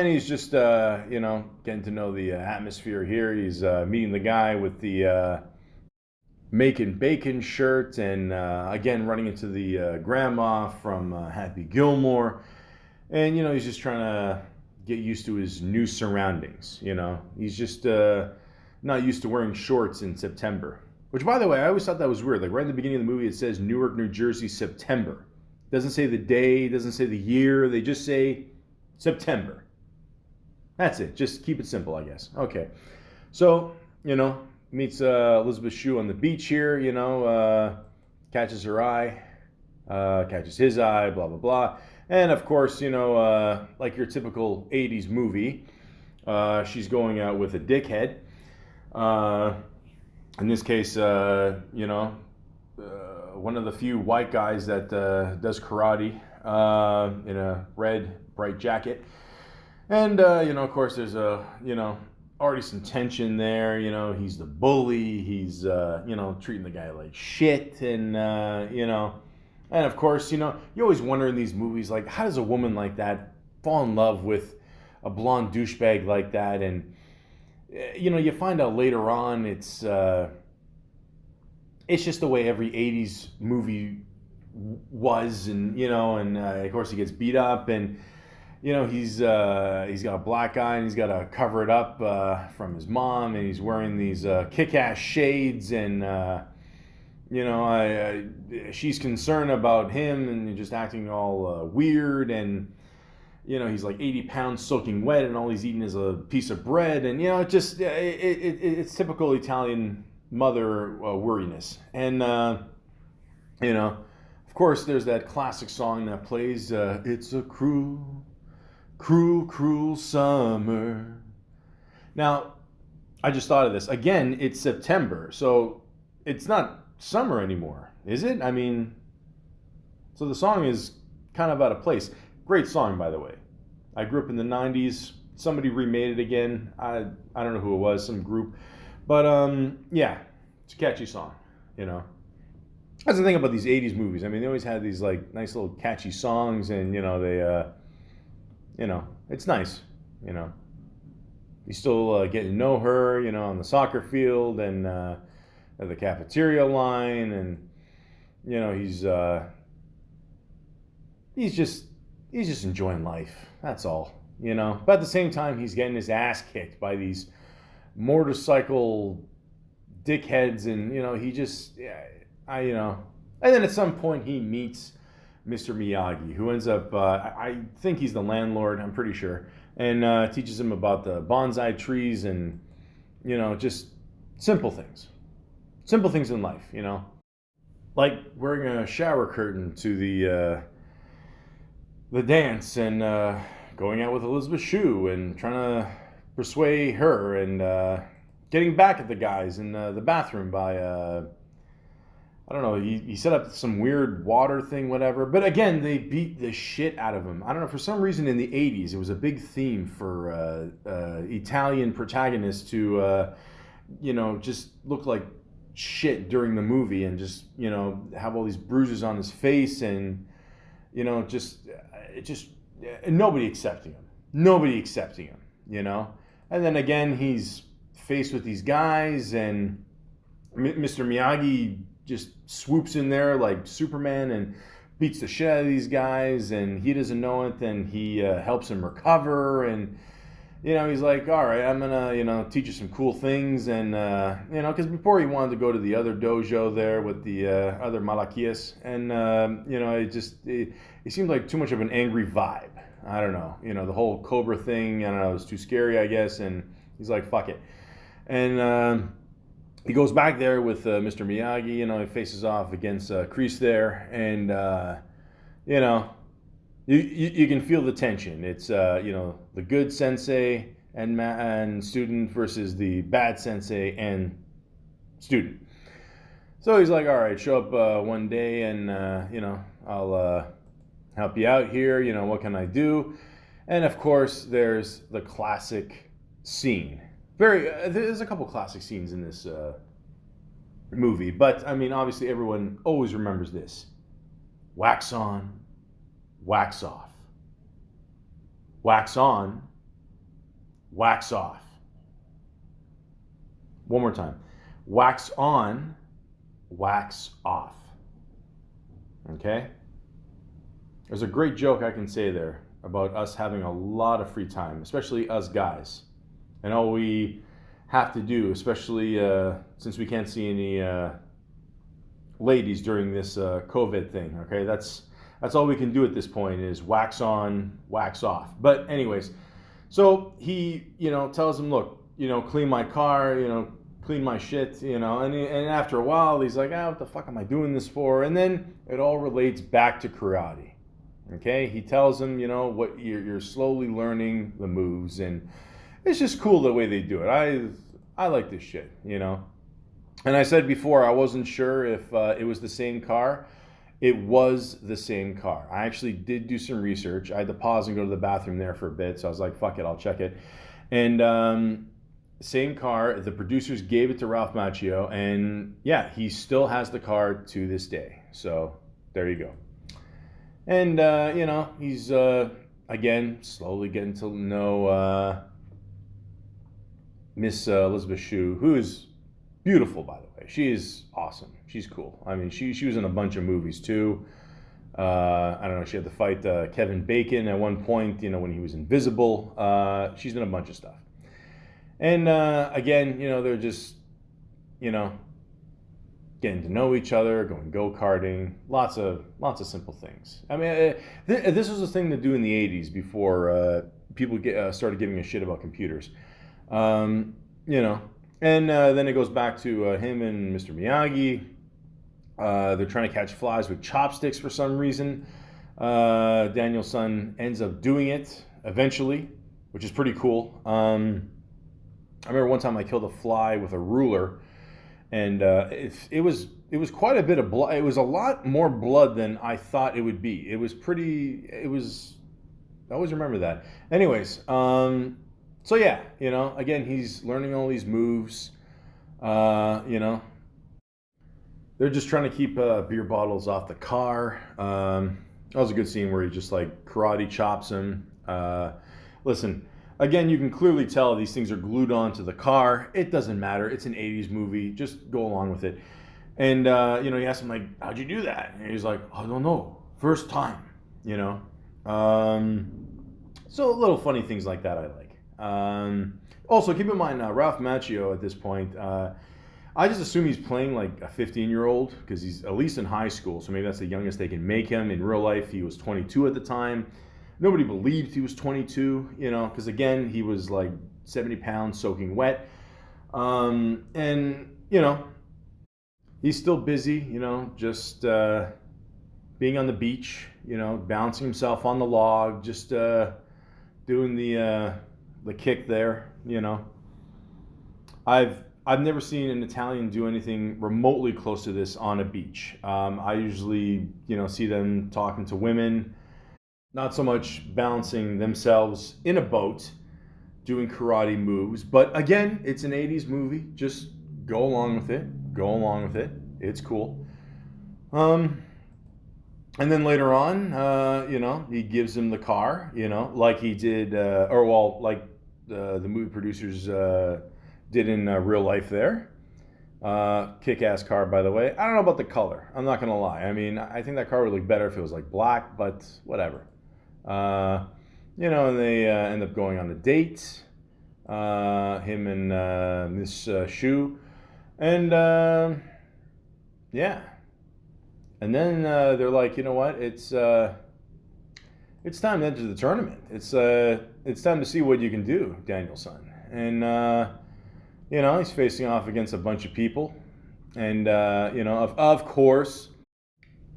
he's just getting to know the atmosphere here. He's meeting the guy with the making bacon shirt, and again running into the grandma from Happy Gilmore, and he's just trying to get used to his new surroundings. He's just not used to wearing shorts in September, which, by the way, I always thought that was weird. Like right in the beginning of the movie it says Newark, New Jersey, September. It doesn't say the day, doesn't say the year, they just say September. That's it. Just keep it simple, I guess. Okay. So meets Elizabeth Shue on the beach here, catches her eye, catches his eye, blah, blah, blah. And of course, like your typical 80s movie, she's going out with a dickhead. In this case, one of the few white guys that does karate in a red, bright jacket. And, of course, there's already some tension there. He's the bully. He's, treating the guy like shit. And, and of course, you always wonder in these movies, like, how does a woman like that fall in love with a blonde douchebag like that? And, you find out later on it's just the way every 80s movie was. And, of course he gets beat up, and, he's got a black eye, and he's got to cover it up from his mom, and he's wearing these kick-ass shades, and she's concerned about him, and just acting all weird, and he's like 80 pounds soaking wet, and all he's eating is a piece of bread, and it's typical Italian mother worriness, and of course there's that classic song that plays, "It's a cruel, cruel, cruel summer." Now, I just thought of this. Again, it's September, so it's not summer anymore, is it? I mean, so the song is kind of out of place. Great song, by the way. I grew up in the 90s. Somebody remade it again. I don't know who it was, some group. But, yeah, it's a catchy song, That's the thing about these 80s movies. I mean, they always had these, like, nice little catchy songs, and, they... it's nice, You still get to know her, on the soccer field, and at the cafeteria line, and he's just enjoying life. That's all, But at the same time, he's getting his ass kicked by these motorcycle dickheads, and he just, and then at some point he meets Mr. Miyagi, who ends up, I think he's the landlord, I'm pretty sure, and teaches him about the bonsai trees, and just simple things in life, like wearing a shower curtain to the dance, and going out with Elizabeth Shue, and trying to persuade her, and getting back at the guys in the bathroom by I don't know, he set up some weird water thing, whatever. But again, they beat the shit out of him. I don't know, for some reason in the 80s, it was a big theme for Italian protagonists to, just look like shit during the movie, and just, have all these bruises on his face, and, just nobody accepting him, And then again, he's faced with these guys, and Mr. Miyagi just swoops in there like Superman and beats the shit out of these guys, and he doesn't know it, and he helps him recover, and he's like, all right, I'm gonna teach you some cool things, and because before he wanted to go to the other dojo there with the other Malakias, and it seemed like too much of an angry vibe. I don't know, the whole Cobra thing, I don't know, it was too scary, I guess, and he's like, fuck it, and he goes back there with Mr. Miyagi, he faces off against Kreese there, and, you can feel the tension. It's, the good sensei and student versus the bad sensei and student. So he's like, all right, show up one day and, I'll help you out here. What can I do? And of course, there's the classic scene. There's a couple classic scenes in this movie, but I mean, obviously, everyone always remembers this: wax on, wax off, wax on, wax off. One more time: wax on, wax off. Okay? There's a great joke I can say there about us having a lot of free time, especially us guys, and all we have to do, especially since we can't see any ladies during this COVID thing. Okay, that's all we can do at this point is wax on, wax off. But anyways, so he tells him, look, clean my car, clean my shit, and after a while he's like, what the fuck am I doing this for? And then it all relates back to karate. Okay, he tells him, what you're slowly learning the moves, and it's just cool the way they do it. I like this shit, And I said before, I wasn't sure if it was the same car. It was the same car. I actually did do some research. I had to pause and go to the bathroom there for a bit, so I was like, fuck it, I'll check it. And same car. The producers gave it to Ralph Macchio, and yeah, he still has the car to this day. So there you go. And he's again slowly getting to know Miss Elizabeth Shue, who is beautiful, by the way. She is awesome. She's cool. I mean, she was in a bunch of movies too. I don't know. She had to fight Kevin Bacon at one point. When he was invisible. She's in a bunch of stuff. And again, they're just, getting to know each other, going go-karting, lots of simple things. I mean, this was a thing to do in the 80s before people started giving a shit about computers. And then it goes back to him and Mr. Miyagi. They're trying to catch flies with chopsticks for some reason. Daniel-san ends up doing it eventually, which is pretty cool. I remember one time I killed a fly with a ruler, and it was quite a bit of blood. It was a lot more blood than I thought it would be. I always remember that. Anyways, so yeah, again, he's learning all these moves. They're just trying to keep beer bottles off the car. That was a good scene where he just like karate chops him. Listen, again, you can clearly tell these things are glued onto the car. It doesn't matter. It's an 80s movie. Just go along with it. And, he asked him, like, how'd you do that? And he's like, I don't know. First time, So little funny things like that I like. Also, keep in mind, Ralph Macchio at this point, I just assume he's playing like a 15-year-old because he's at least in high school. So maybe that's the youngest they can make him. In real life, he was 22 at the time. Nobody believed he was 22, because again, he was like 70 pounds soaking wet. And, he's still busy, just being on the beach, bouncing himself on the log, just doing the kick there, I've never seen an Italian do anything remotely close to this on a beach. I usually, see them talking to women. Not so much balancing themselves in a boat, doing karate moves. But again, it's an 80s movie. Just go along with it. Go along with it. It's cool. And then later on, he gives him the car, like he did, like the movie producers did in real life there. Kick-ass car, by the way. I don't know about the color. I'm not going to lie. I mean, I think that car would look better if it was like black, but whatever. And they end up going on a date, him and Miss Shue, and yeah, and then they're like, you know what? It's time to enter the tournament. It's time to see what you can do, Daniel-san. And he's facing off against a bunch of people, and of course,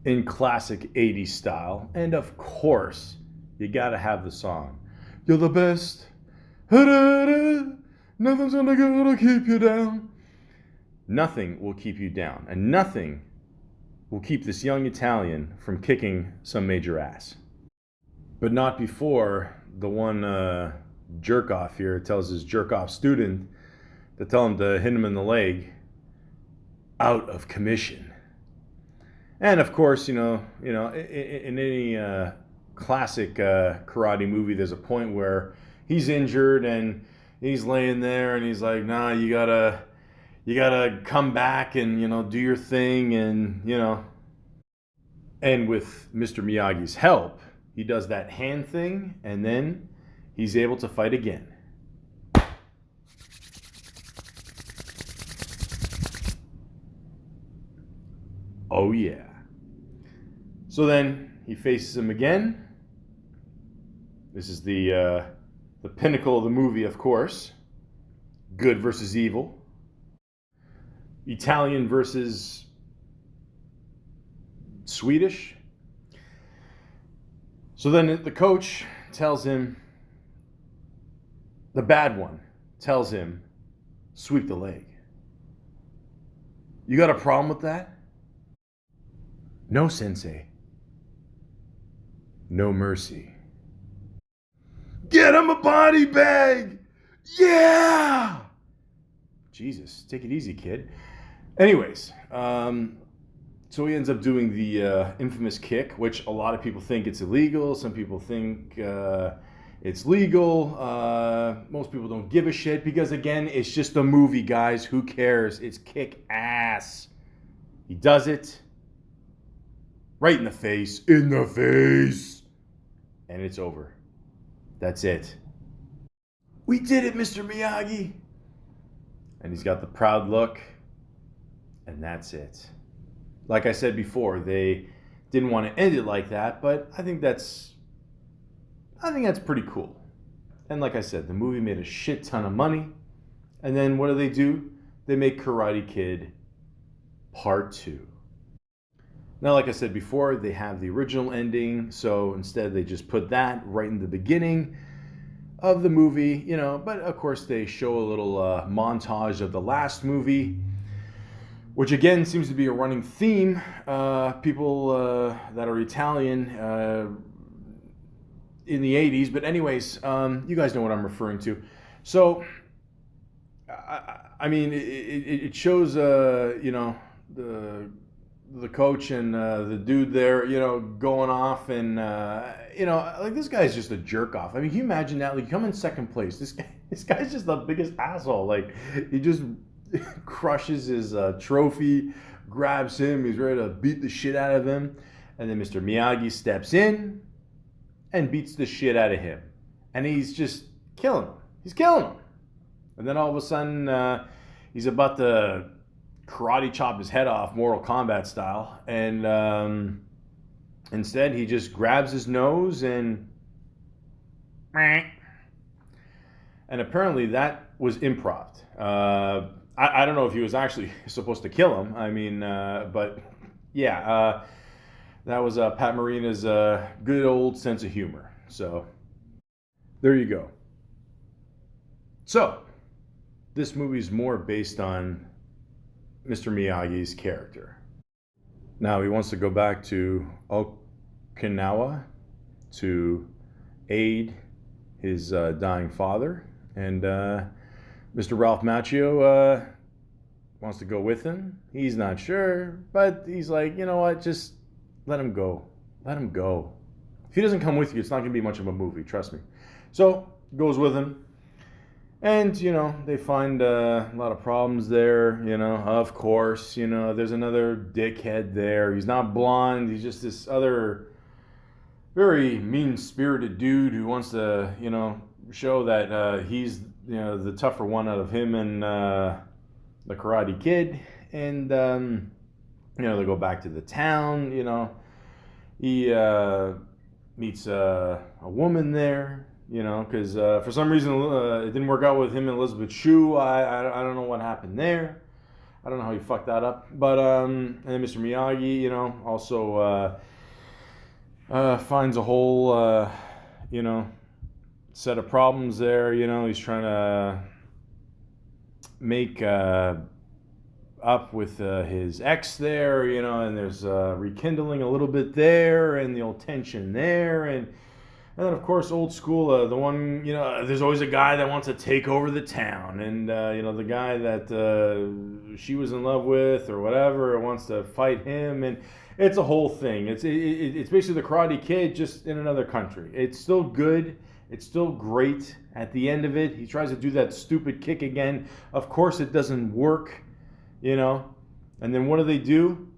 in classic 80s style, and of course, you gotta have the song. You're the best Nothing's gonna keep you down. Nothing will keep you down, and nothing will keep this young Italian from kicking some major ass. But not before the one jerk off here tells his jerk off student to tell him to hit him in the leg. Out of commission. And of course, in any classic karate movie, there's a point where he's injured and he's laying there, and he's like, "Nah, you gotta come back and do your thing," and with Mr. Miyagi's help, he does that hand thing, and then he's able to fight again. Oh yeah. So then he faces him again. This is the pinnacle of the movie, of course. Good versus evil. Italian versus Swedish. So then the coach tells him, the bad one tells him, sweep the leg. You got a problem with that? No, sensei. No mercy. Get him a body bag! Yeah! Jesus, take it easy, kid. Anyways, so he ends up doing the infamous kick, which a lot of people think it's illegal. Some people think it's legal. Most people don't give a shit because, again, it's just a movie, guys. Who cares? It's kick ass. He does it. Right in the face. In the face. And it's over. That's it. We did it, Mr. Miyagi. And he's got the proud look. And that's it. Like I said before, they didn't want to end it like that, but I think that's pretty cool. And like I said, the movie made a shit ton of money. And then what do? They make Karate Kid Part 2. Now, like I said before, they have the original ending, so instead they just put that right in the beginning of the movie, but of course they show a little montage of the last movie, which again seems to be a running theme. People that are Italian in the 80s, but anyways, you guys know what I'm referring to. So, I mean, it shows, the coach and the dude there, going off, and like, this guy's just a jerk off. I mean, can you imagine that? Like, you come in second place. This guy's just the biggest asshole. Like, he just crushes his trophy, grabs him. He's ready to beat the shit out of him, and then Mr. Miyagi steps in and beats the shit out of him, and he's just killing him. He's killing him, and then all of a sudden, he's about to karate chop his head off, Mortal Kombat style, and instead he just grabs his nose and apparently that was improv. I don't know if he was actually supposed to kill him. I mean, but yeah, that was Pat Morita's good old sense of humor. So there you go. So this movie is more based on Mr. Miyagi's character. Now he wants to go back to Okinawa to aid his dying father, and Mr. Ralph Macchio wants to go with him. He's not sure, but he's like, you know what, just let him go. Let him go. If he doesn't come with you, it's not going to be much of a movie, trust me. So, goes with him. And, they find a lot of problems there, of course, there's another dickhead there. He's not blonde, he's just this other very mean-spirited dude who wants to, show that he's, the tougher one out of him and the Karate Kid. And, they go back to the town, he meets a woman there. Because for some reason it didn't work out with him and Elizabeth Shue. I don't know what happened there. I don't know how he fucked that up. But and then Mr. Miyagi, also finds a whole, set of problems there. He's trying to make up with his ex there, and there's rekindling a little bit there, and the old tension there, and then, of course, old school, the one, there's always a guy that wants to take over the town. And, the guy that she was in love with or whatever wants to fight him. And it's a whole thing. It's basically the Karate Kid just in another country. It's still good. It's still great. At the end of it, he tries to do that stupid kick again. Of course, it doesn't work, And then what do?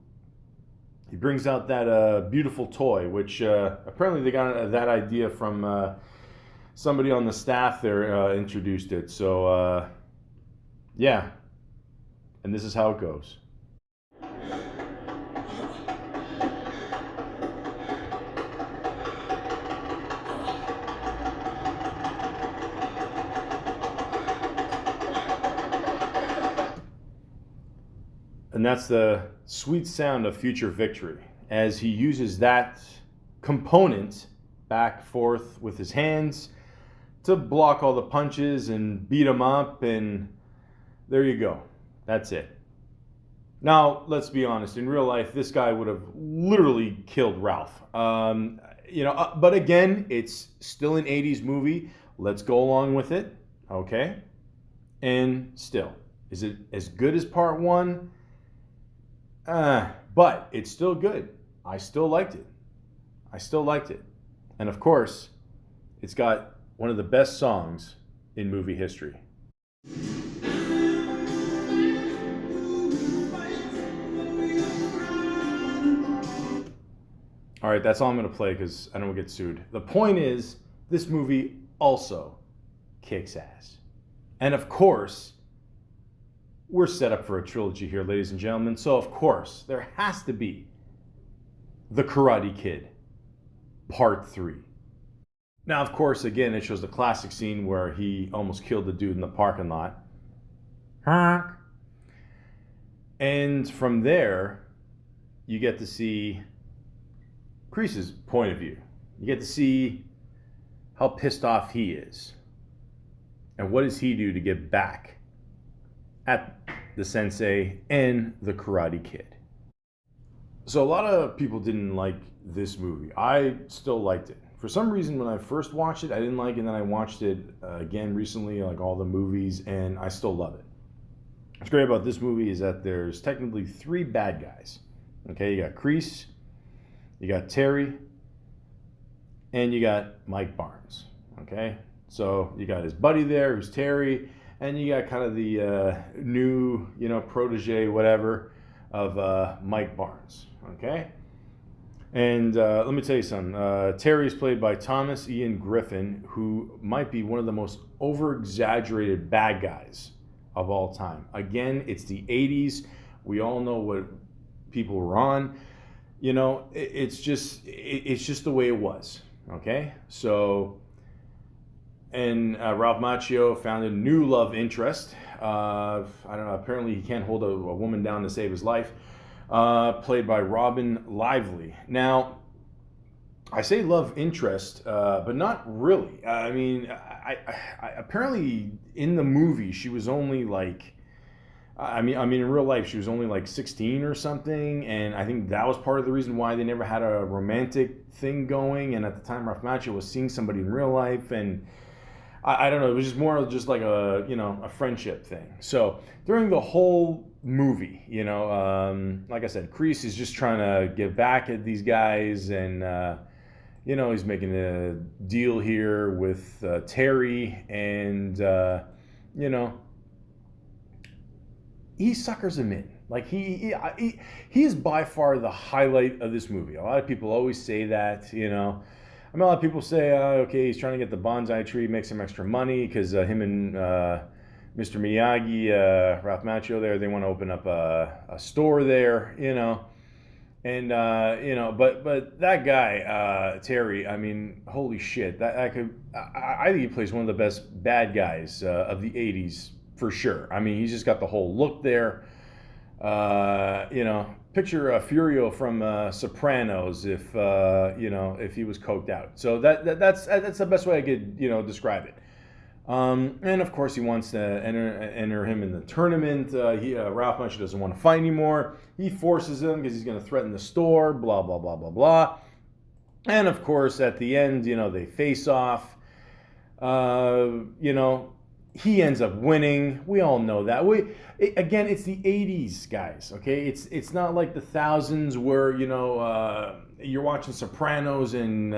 He brings out that beautiful toy, which apparently they got that idea from somebody on the staff there introduced it. So, yeah. And this is how it goes. And that's the sweet sound of future victory as he uses that component back forth with his hands to block all the punches and beat him up, and there you go. That's it. Now, let's be honest. In real life, this guy would have literally killed Ralph. But again, it's still an 80s movie. Let's go along with it, okay? And still, is it as good as part one? But it's still good. I still liked it. And of course, it's got one of the best songs in movie history. All right, that's all I'm going to play because I don't want to get sued. The point is, this movie also kicks ass. And of course, we're set up for a trilogy here, ladies and gentlemen. So, of course, there has to be The Karate Kid, Part 3. Now, of course, again, it shows the classic scene where he almost killed the dude in the parking lot. And from there, you get to see Kreese's point of view. You get to see how pissed off he is. And what does he do to get back at the sensei and the Karate Kid? So a lot of people didn't like this movie. I still liked it. For some reason, when I first watched it, I didn't like it, and then I watched it again recently, like all the movies, and I still love it. What's great about this movie is that there's technically 3 bad guys. Okay, you got Kreese, you got Terry, and you got Mike Barnes. Okay, so you got his buddy there, who's Terry, and you got kind of the new, protege, whatever, of Mike Barnes. Okay, and let me tell you something. Terry is played by Thomas Ian Griffin, who might be one of the most over-exaggerated bad guys of all time. Again, it's the 80s. We all know what people were on. It's just the way it was. Okay, so, and Ralph Macchio found a new love interest. I don't know. Apparently, he can't hold a woman down to save his life. Played by Robin Lively. Now, I say love interest, but not really. I mean, I apparently in the movie she was only like, I mean, in real life she was only like 16 or something, and I think that was part of the reason why they never had a romantic thing going. And at the time, Ralph Macchio was seeing somebody in real life, and I don't know. It was just more just like a friendship thing. So during the whole movie, like I said, Kreese is just trying to get back at these guys, and he's making a deal here with Terry, and he suckers him in. Like he is by far the highlight of this movie. A lot of people always say that, I mean, a lot of people say, okay, he's trying to get the bonsai tree, make some extra money, because him and Mr. Miyagi, Ralph Macchio there, they want to open up a store there, and but that guy, Terry, I mean, holy shit, I think he plays one of the best bad guys of the 80s for sure. I mean, he's just got the whole look there. Picture Furio from Sopranos if he was coked out. So that's the best way I could describe it. And of course, he wants to enter him in the tournament. Ralph Macchio doesn't want to fight anymore. He forces him because he's going to threaten the store. Blah blah blah blah blah. And of course, at the end, they face off. He ends up winning. We all know that. Again, it's the 80s, guys, okay? It's not like the thousands where, you're watching Sopranos and,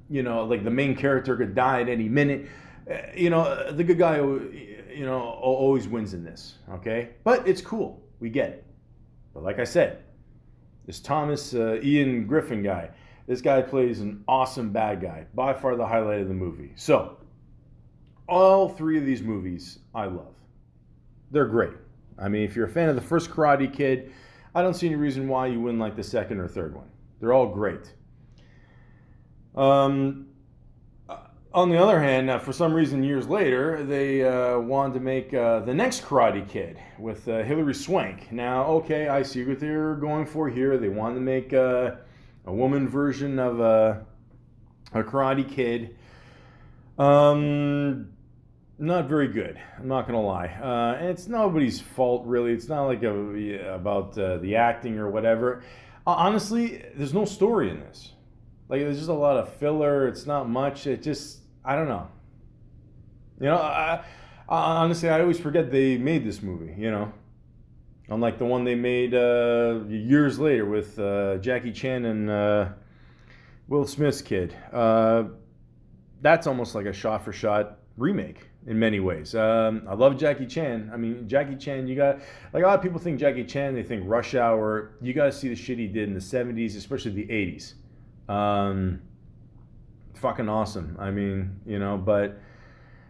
like the main character could die at any minute. The good guy, always wins in this, okay? But it's cool. We get it. But like I said, this Thomas Ian Griffin guy, this guy plays an awesome bad guy. By far the highlight of the movie. So, all three of these movies I love. They're great. I mean, if you're a fan of the first Karate Kid, I don't see any reason why you wouldn't like the second or third one. They're all great. On the other hand, for some reason years later, they wanted to make the next Karate Kid with Hilary Swank. Now, okay, I see what they're going for here. They wanted to make a woman version of a Karate Kid. Not very good. I'm not gonna lie. And it's nobody's fault, really. It's not like about the acting or whatever. Honestly, there's no story in this. Like, there's just a lot of filler. It's not much. It just, I don't know. Honestly, I always forget they made this movie. Unlike the one they made years later with Jackie Chan and Will Smith's kid. That's almost like a shot-for-shot remake in many ways. I love Jackie Chan. I mean, Jackie Chan, you got, like, a lot of people think Jackie Chan, they think Rush Hour. You got to see the shit he did in the 70s, especially the 80s. Fucking awesome. I mean, but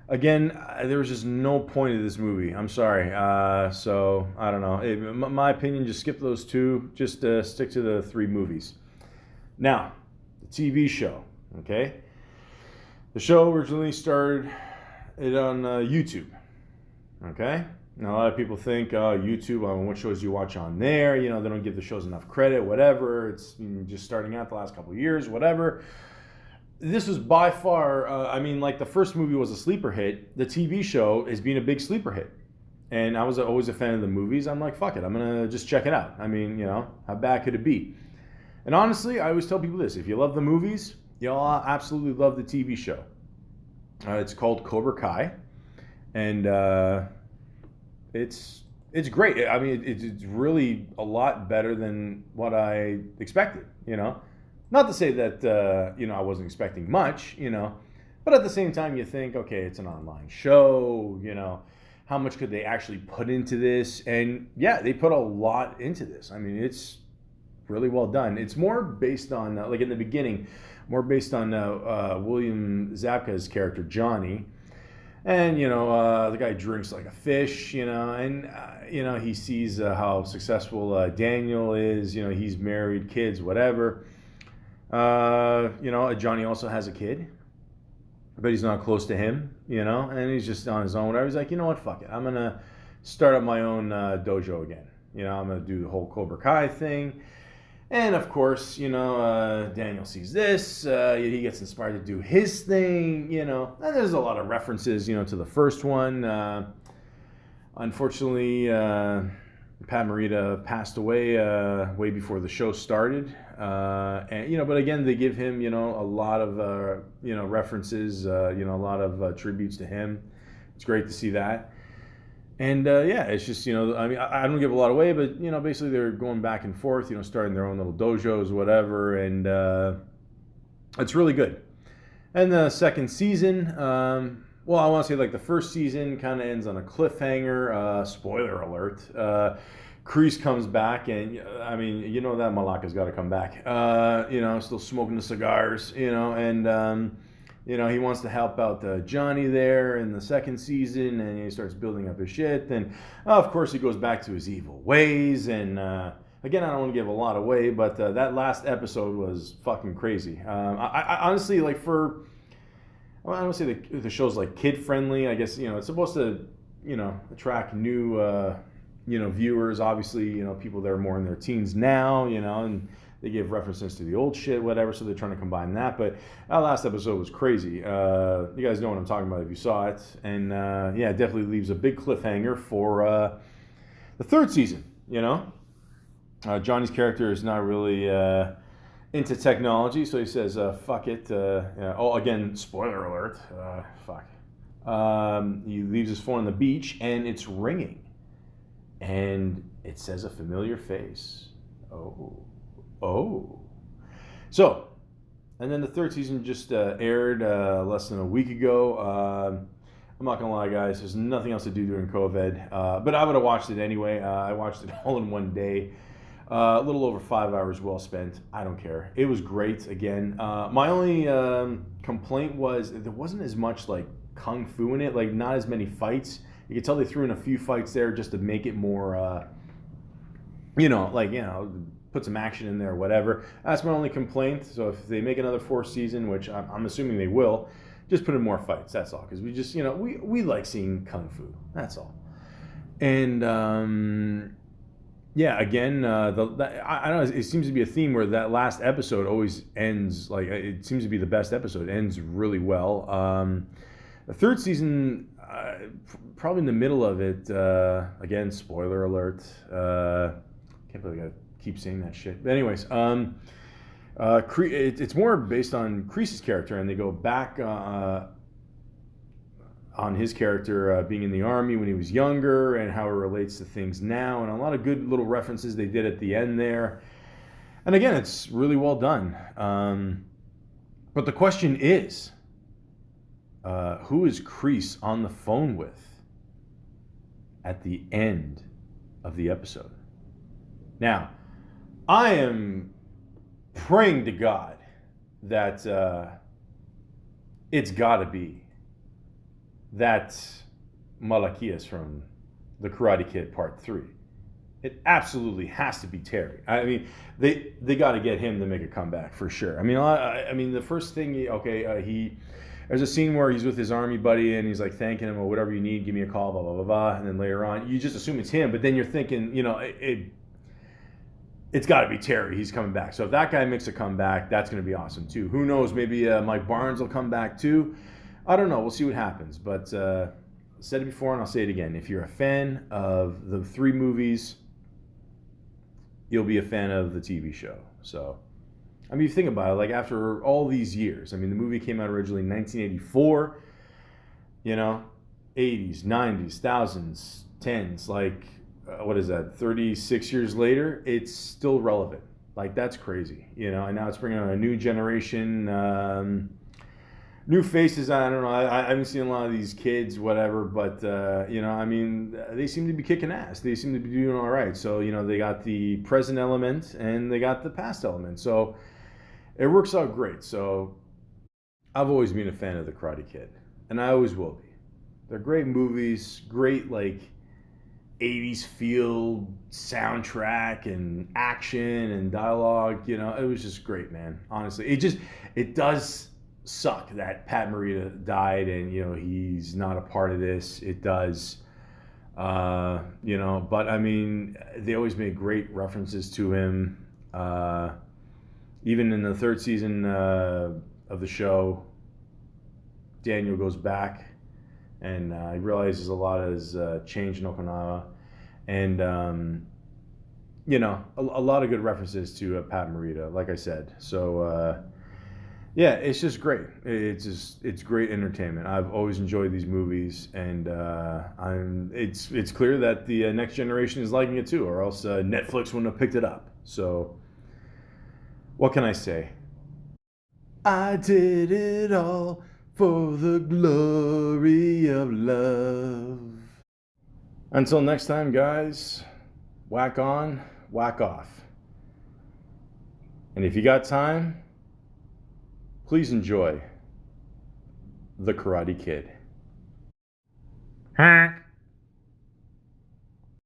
again, there was just no point of this movie. I'm sorry. So, I don't know. My opinion, just skip those two. Just stick to the three movies. Now, the TV show, okay? The show originally started it on YouTube, okay? Now, a lot of people think, YouTube, what shows do you watch on there? They don't give the shows enough credit, whatever. It's just starting out the last couple of years, whatever. This was by far, like the first movie was a sleeper hit. The TV show is being a big sleeper hit. And I was always a fan of the movies. I'm like, fuck it, I'm going to just check it out. I mean, how bad could it be? And honestly, I always tell people this. If you love the movies, you'll absolutely love the TV show. It's called Cobra Kai, and it's great. I mean, it's really a lot better than what I expected. Not to say that I wasn't expecting much. But at the same time, you think, okay, it's an online show. How much could they actually put into this? And yeah, they put a lot into this. I mean, it's really well done. It's more based on like in the beginning. More based on William Zabka's character, Johnny. And, the guy drinks like a fish, and, he sees how successful Daniel is. He's married, kids, whatever. Johnny also has a kid, but he's not close to him, and he's just on his own, whatever. He's like, you know what, fuck it. I'm going to start up my own dojo again. I'm going to do the whole Cobra Kai thing. And of course, Daniel sees this, he gets inspired to do his thing, and there's a lot of references, to the first one. Unfortunately, Pat Morita passed away way before the show started. But again, they give him, a lot of, references, a lot of tributes to him. It's great to see that. And it's just, I don't give a lot away, but, basically they're going back and forth, starting their own little dojos, whatever, and it's really good. And the second season, I want to say like the first season kind of ends on a cliffhanger, spoiler alert. Kreese comes back, and, that Malaka's got to come back, still smoking the cigars, and... he wants to help out Johnny there in the second season, and he starts building up his shit. And, of course, he goes back to his evil ways. And, again, I don't want to give a lot away, but that last episode was fucking crazy. I honestly, like, I don't say the show's, like, kid-friendly. I guess, it's supposed to, attract new viewers, obviously, people that are more in their teens now, and they give references to the old shit, whatever, so they're trying to combine that. But that last episode was crazy. You guys know what I'm talking about if you saw it. And yeah, it definitely leaves a big cliffhanger for the third season, Johnny's character is not really into technology, so he says, fuck it. Again, spoiler alert. Fuck. He leaves his phone on the beach, and it's ringing. And it says a familiar face. Oh. So, and then the third season just aired less than a week ago. I'm not gonna lie, guys. There's nothing else to do during COVID, but I would have watched it anyway. I watched it all in one day. A little over 5 hours well spent. I don't care. It was great. Again, my only complaint was there wasn't as much like kung fu in it. Like not as many fights. You could tell they threw in a few fights there just to make it more, put some action in there, whatever. That's my only complaint. So if they make another fourth season, which I'm assuming they will, just put in more fights. That's all. Because we just, we like seeing kung fu. That's all. And yeah, again, I don't know. It seems to be a theme where that last episode always ends like it seems to be the best episode. It ends really well. The third season, probably in the middle of it. Again, spoiler alert. Can't believe I gotta keep saying that shit. But anyways, it's more based on Kreese's character, and they go back on his character being in the army when he was younger and how it relates to things now, and a lot of good little references they did at the end there. And again, it's really well done. But the question is, who is Kreese on the phone with at the end of the episode? Now, I am praying to God that it's got to be that Malaka from The Karate Kid Part 3. It absolutely has to be Terry. I mean, they got to get him to make a comeback for sure. I mean, the first thing, there's a scene where he's with his army buddy and he's like thanking him or whatever you need, give me a call, blah, blah, blah, blah. And then later on, you just assume it's him, but then you're thinking, it's got to be Terry. He's coming back. So if that guy makes a comeback, that's going to be awesome too. Who knows? Maybe Mike Barnes will come back too. I don't know. We'll see what happens. But I said it before and I'll say it again. If you're a fan of the 3 movies, you'll be a fan of the TV show. So, I mean, you think about it, like after all these years, the movie came out originally in 1984, 80s, 90s, thousands, tens, what is that, 36 years later, it's still relevant. Like, that's crazy, and now it's bringing on a new generation, new faces. I don't know. I haven't seen a lot of these kids, whatever, but, they seem to be kicking ass. They seem to be doing all right. So, they got the present element and they got the past element. So it works out great. So I've always been a fan of The Karate Kid, and I always will be. They're great movies, great, 80s feel soundtrack and action and dialogue. It was just great, man. Honestly, it does suck that Pat Morita died and he's not a part of this. It does, but they always made great references to him. Even in the third season of the show, Daniel goes back and he realizes a lot has changed in Okinawa, and a lot of good references to Pat Morita, like I said. So yeah, it's just great. It's great entertainment. I've always enjoyed these movies, and it's clear that the next generation is liking it too, or else Netflix wouldn't have picked it up. So what can I say? I did it all for the glory of love. Until next time, guys, whack on, whack off. And if you got time, please enjoy The Karate Kid.